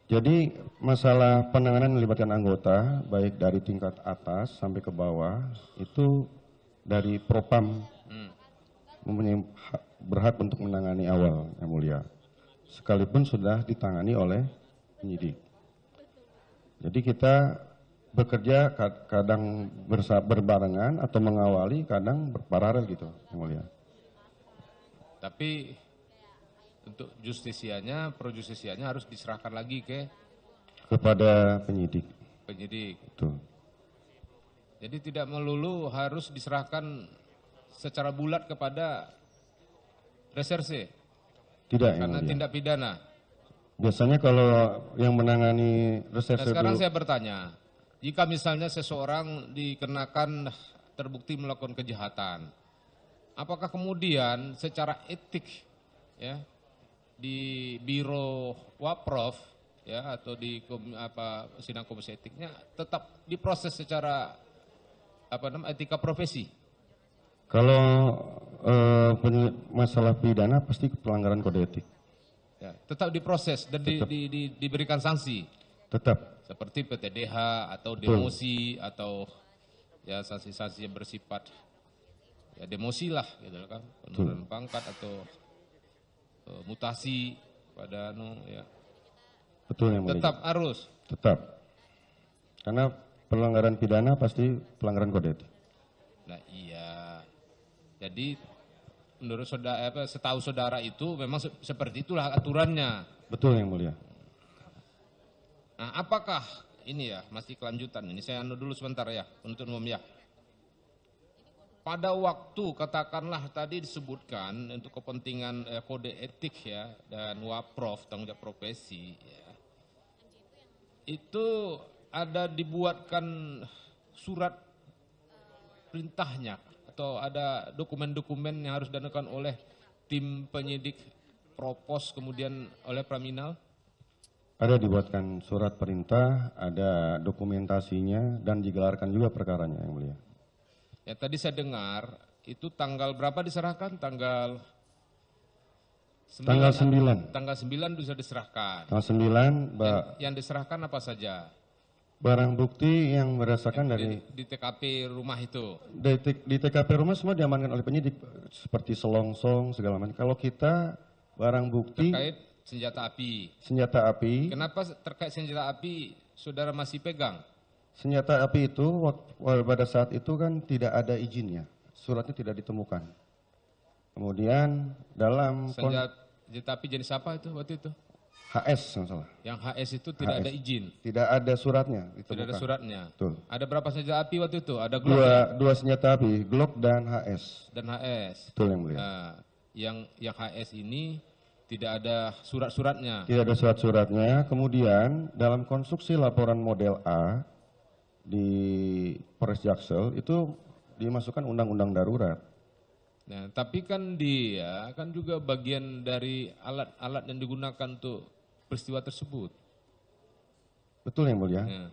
Jadi masalah penanganan melibatkan anggota baik dari tingkat atas sampai ke bawah itu dari Propam mempunyai berhak untuk menangani awal yang mulia. Sekalipun sudah ditangani oleh penyidik. Jadi kita bekerja kadang berbarengan atau mengawali, kadang berparalel gitu yang mulia. Tapi untuk justisianya, pro justisianya harus diserahkan lagi Kepada penyidik. penyidik. Betul. Jadi tidak melulu harus diserahkan secara bulat kepada reserse. Tidak yang Karena mulia. tindak pidana. Biasanya kalau yang menangani Nah, reserse sekarang dulu, saya bertanya, jika misalnya seseorang dikenakan terbukti melakukan kejahatan, apakah kemudian secara etik ya di Biro Waprov ya atau di sidang komisi etiknya tetap diproses secara etika profesi? kalau masalah pidana pasti pelanggaran kode etik. Ya, tetap diproses dan diberikan sanksi Tetap. seperti PTDH atau demosi atau ya sanksi-sanksi yang bersifat ya demosi lah gitu kan, penurunan pangkat atau mutasi pada ya. Betul yang mulia. Tetap harus. Tetap. Karena pelanggaran pidana pasti pelanggaran kode etik. Nah iya. Jadi menurut saudara, setahu saudara itu memang seperti itulah aturannya. Betul yang mulia. Nah apakah ini ya masih kelanjutan, ini saya anu dulu sebentar ya untuk umum ya. Pada waktu katakanlah tadi disebutkan untuk kepentingan kode etik ya dan WAPROF, tanggung jawab profesi ya, itu ada dibuatkan surat perintahnya atau ada dokumen-dokumen yang harus dilakukan oleh tim penyidik Propos kemudian oleh Praminal? Ada dibuatkan surat perintah, ada dokumentasinya dan digelarkan juga perkaranya yang mulia. Ya tadi saya dengar itu tanggal berapa diserahkan? Tanggal 9. Tanggal 9 bisa diserahkan. Tanggal 9, Yang diserahkan apa saja? barang bukti yang berdasarkan dari Di TKP rumah itu. di TKP rumah semua diamankan oleh penyidik seperti selongsong segala macam. Kalau kita barang bukti Terkait senjata api. senjata api, Kenapa terkait senjata api saudara masih pegang? senjata api itu pada saat itu kan tidak ada izinnya, suratnya tidak ditemukan. Kemudian dalam Senjata api jenis apa itu waktu itu? HS nggak salah, Yang HS itu tidak HS. ada izin, tidak ada suratnya ditemukan. tidak ada suratnya. Betul. Ada berapa senjata api waktu itu? Ada Glock Dua senjata api, Glock dan HS. dan HS. Betul yang mulia. Nah, yang HS ini tidak ada surat-suratnya. Tidak ada surat-suratnya. Kemudian dalam konstruksi laporan model A di Polres Jaksel itu dimasukkan undang-undang darurat. Nah, tapi kan dia kan juga bagian dari alat-alat yang digunakan untuk peristiwa tersebut. Betul yang mulia. Ya.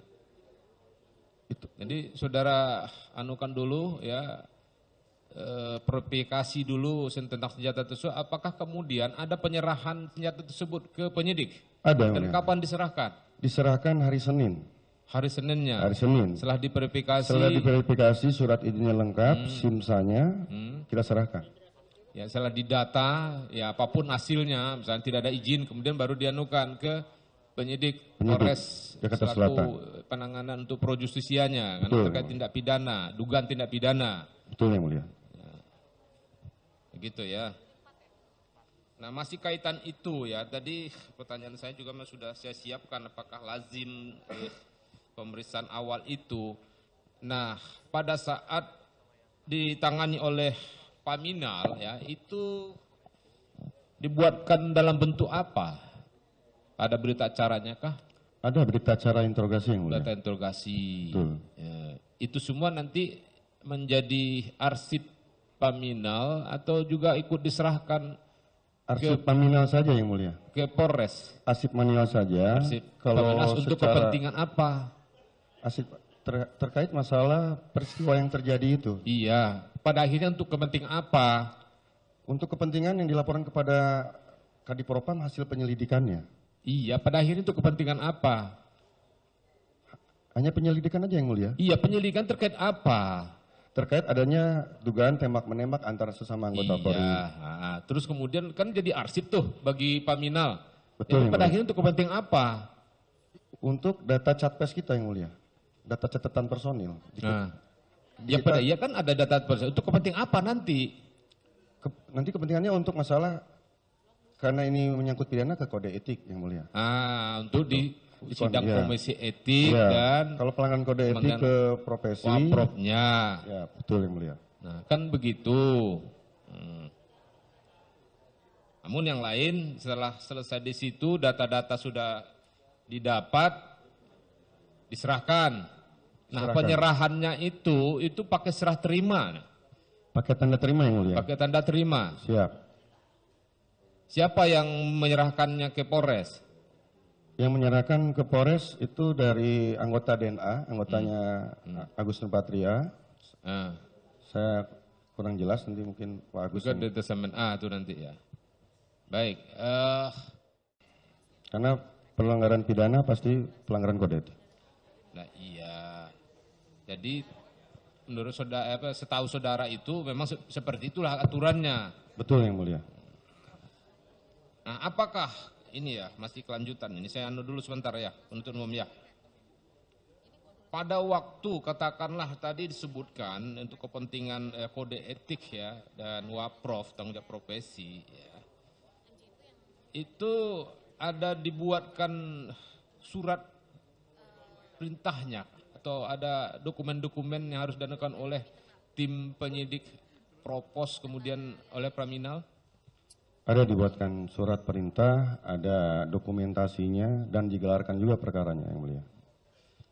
Itu Jadi saudara anukan dulu ya, verifikasi dulu tentang senjata tersebut. Apakah kemudian ada penyerahan senjata tersebut ke penyidik? ada yang Dan mulia. kapan diserahkan? Diserahkan hari Senin. Hari Seninnya. Hari Senin. Setelah diverifikasi. Setelah diverifikasi surat izinnya lengkap, SIM-nya kita serahkan. Ya setelah didata, ya apapun hasilnya, misalnya tidak ada izin, kemudian baru dianukan ke penyidik Polres Jakarta selaku Selatan. penanganan untuk pro justisianya, karena Betul. terkait tindak pidana, dugaan tindak pidana, Betul yang mulia. begitu ya. Nah masih kaitan itu ya, tadi pertanyaan saya juga sudah saya siapkan, apakah lazim pemeriksaan awal itu. Nah pada saat ditangani oleh Paminal ya itu dibuatkan dalam bentuk apa? Ada berita acaranya kah? Ada berita acara interogasi yang mulia. Berita interogasi. Betul. Ya, itu semua nanti menjadi arsip Paminal atau juga ikut diserahkan Arsip Paminal saja yang mulia. ke Polres? Arsip manual saja. Arsip Kalau Paminal untuk secara kepentingan apa? arsip terkait masalah peristiwa yang terjadi itu. Iya, pada akhirnya untuk kepentingan apa? Untuk kepentingan yang dilaporkan kepada Kadipropam hasil penyelidikannya. Iya, pada akhirnya untuk kepentingan apa? Hanya penyelidikan aja yang mulia. Iya, penyelidikan terkait apa? Terkait adanya dugaan tembak-menembak antara sesama anggota Polri. Iya, terus kemudian kan jadi arsip tuh bagi Paminal. Betul, Itu yang pada mulia. akhirnya untuk kepentingan apa? Untuk data Catpes kita yang mulia. Data catatan personil. Nah, ya Kita- pada iya kan ada data personil. Untuk kepentingan apa nanti? Nanti kepentingannya untuk masalah karena ini menyangkut pidana ke kode etik yang mulia. Untuk di sidang Iya. komisi etik Iya. dan Kalau pelanggaran kode etik Pelanggaran ke profesi. waprofnya. Ya, betul yang mulia. Nah, kan begitu. Namun yang lain setelah selesai di situ data-data sudah didapat, diserahkan. Nah, Serahkan. penyerahannya itu pakai serah terima, Pakai tanda terima yang mulia. pakai tanda terima. Siap. Siapa yang menyerahkannya ke Polres? Yang menyerahkan ke Polres itu dari anggota DNA, anggotanya Agus Nurpatria. Nah, Saya kurang jelas, nanti mungkin Pak Agus. juga Detesemen A itu nanti ya. Baik, Karena pelanggaran pidana pasti pelanggaran kode etik. nah iya. Jadi menurut saudara, setahu saudara itu memang seperti itulah aturannya. Betul yang mulia. Nah, apakah ini ya, masih kelanjutan. Ini saya anu dulu sebentar ya, penuntut umum ya. Pada waktu katakanlah tadi disebutkan untuk kepentingan kode etik ya dan WAPROF, tanggung jawab profesi ya, itu ada dibuatkan surat perintahnya atau ada dokumen-dokumen yang harus dianukan oleh tim penyidik Propos kemudian oleh Praminal? Ada dibuatkan surat perintah, ada dokumentasinya dan digelarkan juga perkaranya yang mulia.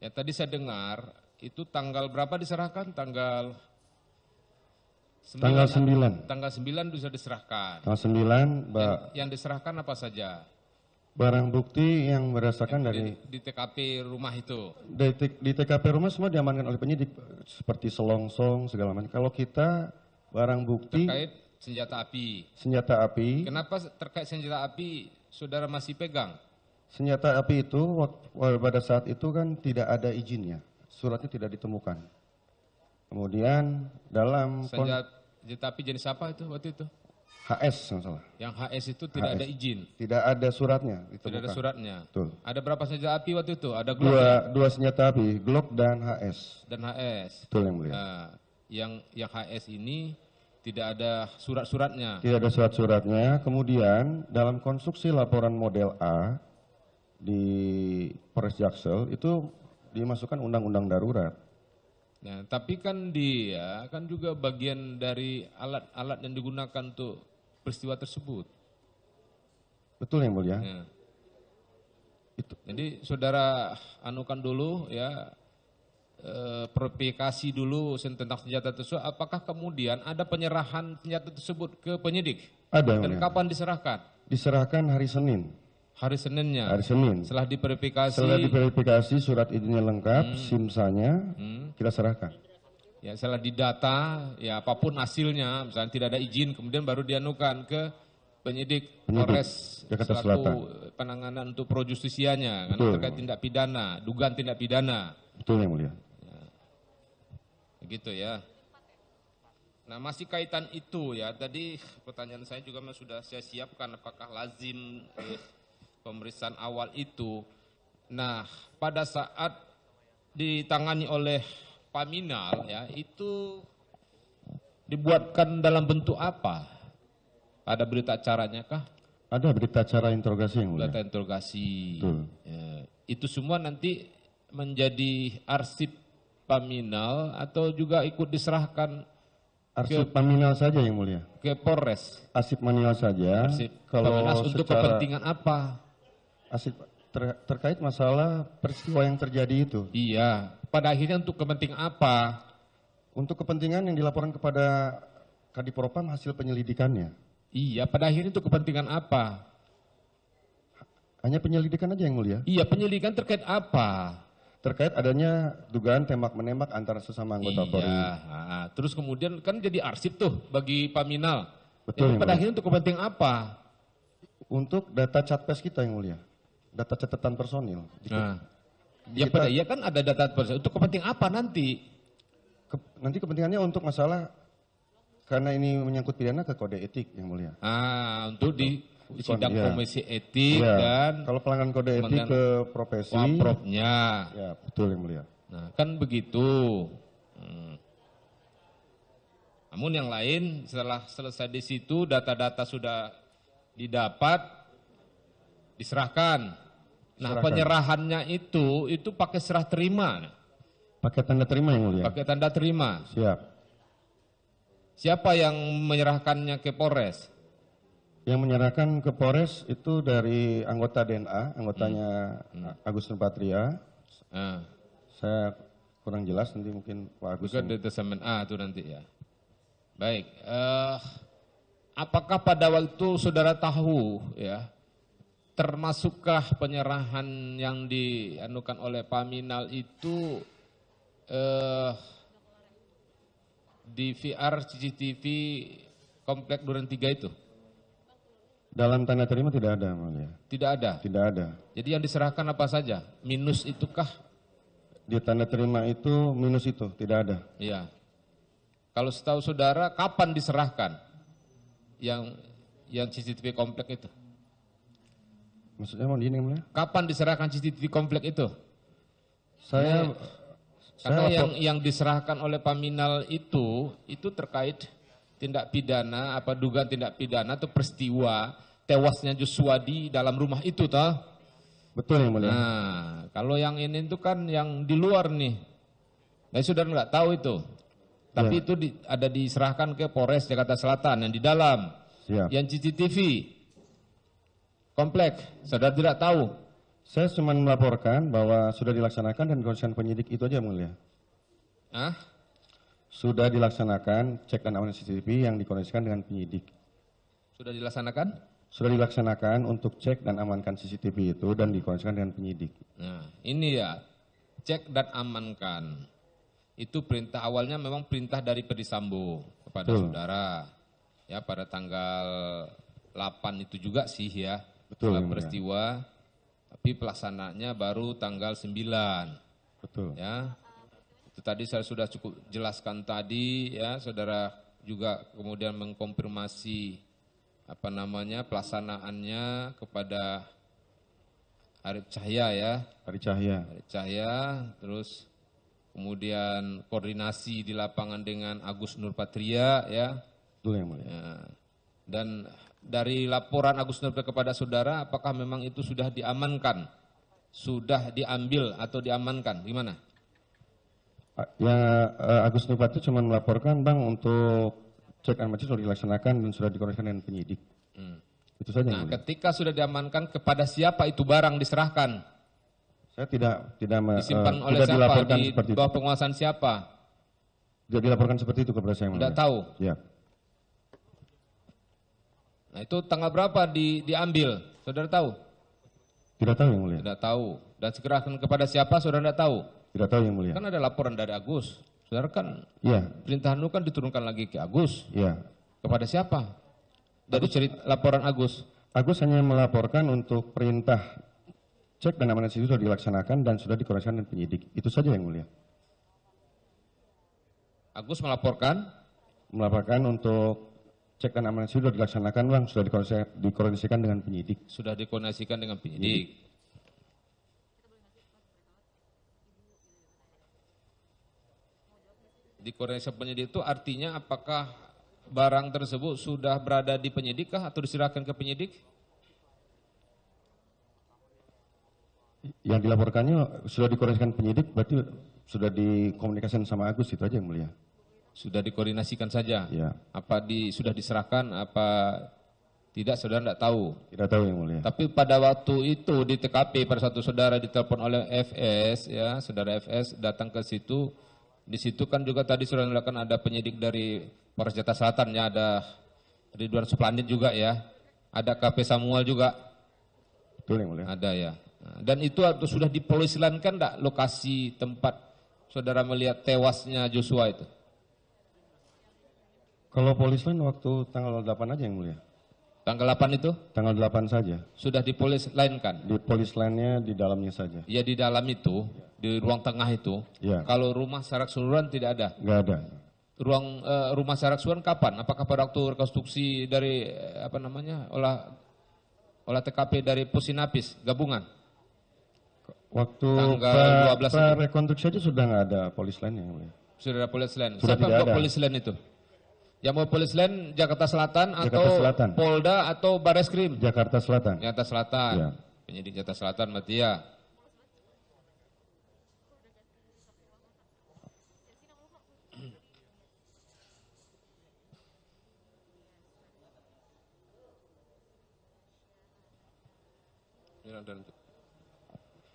Ya tadi saya dengar itu tanggal berapa diserahkan? Tanggal 9. Tanggal 9 bisa diserahkan. Tanggal 9, Yang diserahkan apa saja? barang bukti yang berdasarkan dari Di TKP rumah itu. di TKP rumah semua diamankan oleh penyidik seperti selongsong segala macam. Kalau kita barang bukti Terkait senjata api. senjata api, Kenapa terkait senjata api saudara masih pegang? senjata api itu pada saat itu kan tidak ada izinnya, suratnya tidak ditemukan. Kemudian dalam Senjata api jenis apa itu waktu itu? HS nggak salah, Yang HS itu tidak HS. ada izin, tidak ada suratnya ditemukan. tidak ada suratnya. Betul. Ada berapa senjata api waktu itu? Ada Glock Dua senjata api, Glock dan HS. dan HS. Betul yang mulia. Nah, yang HS ini tidak ada surat-suratnya. Tidak ada surat-suratnya. Kemudian dalam konstruksi laporan model A di Polres Jaksel itu dimasukkan undang-undang darurat. Nah, tapi kan dia kan juga bagian dari alat-alat yang digunakan untuk peristiwa tersebut. Betul yang mulia. Ya. Itu. Jadi saudara anukan dulu ya, verifikasi dulu tentang senjata tersebut. Apakah kemudian ada penyerahan senjata tersebut ke penyidik? Ada yang Dan mulia. kapan diserahkan? Diserahkan hari Senin. Hari Seninnya. Hari Senin. Setelah diverifikasi. Setelah diverifikasi surat izinnya lengkap, SIM-nya kita serahkan. Ya, setelah didata, ya apapun hasilnya, misalnya tidak ada izin, kemudian baru dianukan ke penyidik Polres Jakarta selaku Selatan. penanganan untuk pro justisianya, karena Betul. terkait tindak pidana, dugaan tindak pidana. Betul yang mulia. Begitu ya. Nah, masih kaitan itu ya, tadi pertanyaan saya juga sudah saya siapkan, apakah lazim pemeriksaan awal itu. Nah, pada saat ditangani oleh Paminal ya, itu dibuatkan dalam bentuk apa? Ada berita acaranya kah? Ada berita acara interogasi yang mulia. Berita interogasi. Betul. Ya, itu semua nanti menjadi arsip Paminal atau juga ikut diserahkan Arsip Paminal saja yang mulia. ke Polres? Arsip manual saja. Arsip Kalau Paminal untuk secara kepentingan apa? arsip terkait masalah peristiwa yang terjadi itu. Iya, pada akhirnya untuk kepentingan apa? Untuk kepentingan yang dilaporkan kepada Kadipropam hasil penyelidikannya. Iya, pada akhirnya untuk kepentingan apa? Hanya penyelidikan aja yang mulia. Iya, penyelidikan terkait apa? Terkait adanya dugaan tembak-menembak antara sesama anggota Polri. Iya, terus kemudian kan jadi arsip tuh bagi Paminal. Betul, Itu yang pada mulia. akhirnya untuk kepentingan apa? Untuk data Catpes kita yang mulia. Data catatan personil. Nah, ya Kita- pada iya kan ada data personil. Untuk kepentingan apa nanti? Nanti kepentingannya untuk masalah karena ini menyangkut pidana ke kode etik yang mulia. Untuk di sidang iya. komisi etik Iya. dan Kalau pelanggaran kode etik kemudian ke profesi. Wapropnya. Ya, betul yang mulia. Nah, kan begitu. Namun yang lain setelah selesai di situ data-data sudah didapat, diserahkan. Nah, Serahkan. penyerahannya itu pakai serah terima, Pakai tanda terima yang mulia. pakai tanda terima. Siap. Siapa yang menyerahkannya ke Polres? Yang menyerahkan ke Polres itu dari anggota DNA, anggotanya Agus Nurpatria. Nah, Saya kurang jelas, nanti mungkin Pak Agus. juga di Testament A itu nanti ya. Baik, apakah pada waktu saudara tahu ya, termasukkah penyerahan yang dianukan oleh Paminal itu di VR CCTV Komplek Duren 3 itu? Dalam tanda terima tidak ada, mulia. Tidak ada. Tidak ada. Jadi yang diserahkan apa saja? Minus itukah? Di tanda terima itu minus itu, tidak ada. Iya. Kalau setahu saudara, kapan diserahkan yang CCTV komplek itu? Maksudnya mau ini yang mulia? Kapan diserahkan CCTV komplek itu? Saya Karena lapor- yang diserahkan oleh Paminal itu terkait tindak pidana, apa dugaan tindak pidana atau peristiwa tewasnya Joshua di dalam rumah itu, toh? betul yang mulia. Nah, kalau yang ini itu kan yang di luar nih. Nah, saudara nggak tahu itu. Tapi Ya. itu ada diserahkan ke Polres Jakarta Selatan yang di dalam. Siap. Yang CCTV komplek, saudara tidak tahu. Saya cuma melaporkan bahwa sudah dilaksanakan dan dikoordinasikan penyidik itu aja yang mulia. Hah? Sudah dilaksanakan cek dan amankan CCTV yang dikoordinasikan dengan penyidik. Sudah dilaksanakan? Sudah dilaksanakan untuk cek dan amankan CCTV itu dan dikoordinasikan dengan penyidik. Nah, ini ya, cek dan amankan. Itu perintah awalnya memang perintah dari Ferdy Sambo kepada Betul. saudara. Ya, pada tanggal 8 itu juga sih ya. Betul, tanggal yang mulia. peristiwa. Tapi pelaksananya baru tanggal 9. Betul. Ya. Itu tadi saya sudah cukup jelaskan tadi ya, saudara juga kemudian mengkonfirmasi pelaksanaannya kepada Arif Cahya ya. Hari Cahya. Arif Cahya, terus kemudian koordinasi di lapangan dengan Agus Nurpatria ya. Betul yang mulia. Ya. Dan dari laporan Agus Nurpatria kepada saudara, apakah memang itu sudah diamankan? Sudah diambil atau diamankan? Gimana? Agus Nurpatria cuma melaporkan Bang untuk cek dan amankan sudah dilaksanakan dan sudah dikoordinasikan dengan penyidik. Itu saja yang Nah, mulia. ketika sudah diamankan, kepada siapa itu barang diserahkan? Saya tidak Disimpan oleh tidak siapa? dilaporkan Di seperti itu. bawah penguasaan siapa? Tidak dilaporkan seperti itu kepada saya yang Tidak mulia. tahu. Ya. Nah, itu tanggal berapa diambil? Saudara tahu? Tidak tahu yang mulia. Tidak tahu. Dan diserahkan kepada siapa? Saudara tidak tahu. Tidak tahu yang mulia. Kan ada laporan dari Agus. Saudara kan Iya, perintah itu kan diturunkan lagi ke Agus. iya. Kepada siapa? Dari cerita laporan Agus. Agus hanya melaporkan untuk perintah cek dan amankan itu sudah dilaksanakan dan sudah dikoordinasikan dengan penyidik. Itu saja yang mulia. Agus melaporkan, Melaporkan untuk cek dan amankan itu sudah dilaksanakan Bang, sudah dikoordinasikan dengan penyidik. sudah dikoordinasikan dengan penyidik. Dikoordinasikan penyidik itu artinya apakah barang tersebut sudah berada di penyidik kah atau diserahkan ke penyidik? Yang dilaporkannya sudah dikoordinasikan penyidik, berarti sudah dikomunikasikan sama Agus, itu aja yang mulia. Sudah dikoordinasikan saja. Ya, Apa sudah diserahkan apa tidak saudara tidak tahu. tidak tahu yang mulia. Tapi pada waktu itu di TKP pada satu saudara ditelepon oleh FS ya, saudara FS datang ke situ. Di situ kan juga tadi sudah dilakukan ada penyidik dari Polres Jakarta Selatan ya, ada Ridwan Suplandit juga ya. Ada KP Samuel juga Betul yang mulia. ada ya. Nah, dan itu sudah dipolisilankan enggak lokasi tempat saudara melihat tewasnya Joshua itu? Kalau polis lain waktu tanggal 8 aja yang mulia. Tanggal 8 itu Tanggal 8 saja. sudah dipolisilankan. Di polis lainnya di dalamnya saja. Ya di dalam itu, di ruang tengah itu. Ya, Kalau rumah secara keseluruhan tidak ada. nggak ada. Rumah secara keseluruhan kapan? Apakah pada waktu rekonstruksi dari olah TKP dari Pusinapis gabungan? Waktu Tanggal 12 itu. rekonstruksi aja sudah nggak ada polis lainnya yang mulia. Sudah ada polis lain. Sudah Siapa yang tidak bawa ada. polis lain itu? Yang bawa polis lain Jakarta Selatan Jakarta atau Selatan. Polda atau Bareskrim? Jakarta Selatan. Jakarta Selatan. Ya. Penyidik Jakarta Selatan berarti ya.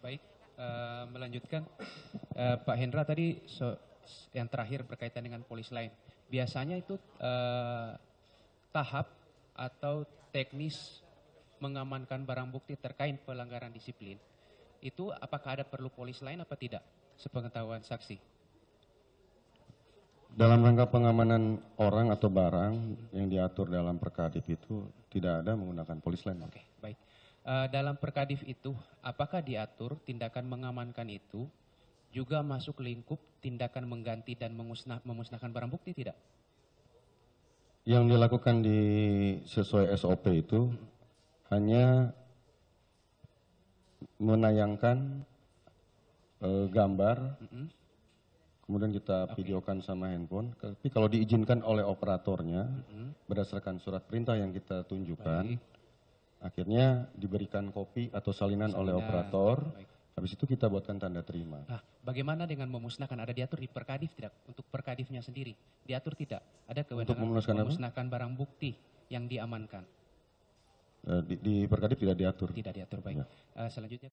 Baik, melanjutkan Pak Hendra tadi yang terakhir berkaitan dengan polis lain. Biasanya itu tahap atau teknis mengamankan barang bukti terkait pelanggaran disiplin. Itu apakah ada perlu polis lain apa tidak? Sepengetahuan saksi. Dalam rangka pengamanan orang atau barang yang diatur dalam Perkadip itu tidak ada menggunakan polis lain. Oke, baik. Dalam Perkadif itu, apakah diatur tindakan mengamankan itu juga masuk lingkup tindakan mengganti dan memusnahkan barang bukti tidak? Yang dilakukan sesuai SOP itu hanya menayangkan gambar, kemudian kita videokan sama handphone. Tapi kalau diizinkan oleh operatornya, berdasarkan surat perintah yang kita tunjukkan, akhirnya diberikan kopi atau salinan oleh operator. Baik. Habis itu kita buatkan tanda terima. Nah, bagaimana dengan memusnahkan? Ada diatur di Perkadif tidak? Untuk Perkadifnya sendiri diatur tidak? Ada kewenangan memusnahkan apa? memusnahkan barang bukti yang diamankan? Di Perkadif tidak diatur. Tidak diatur, baik. Ya. Selanjutnya.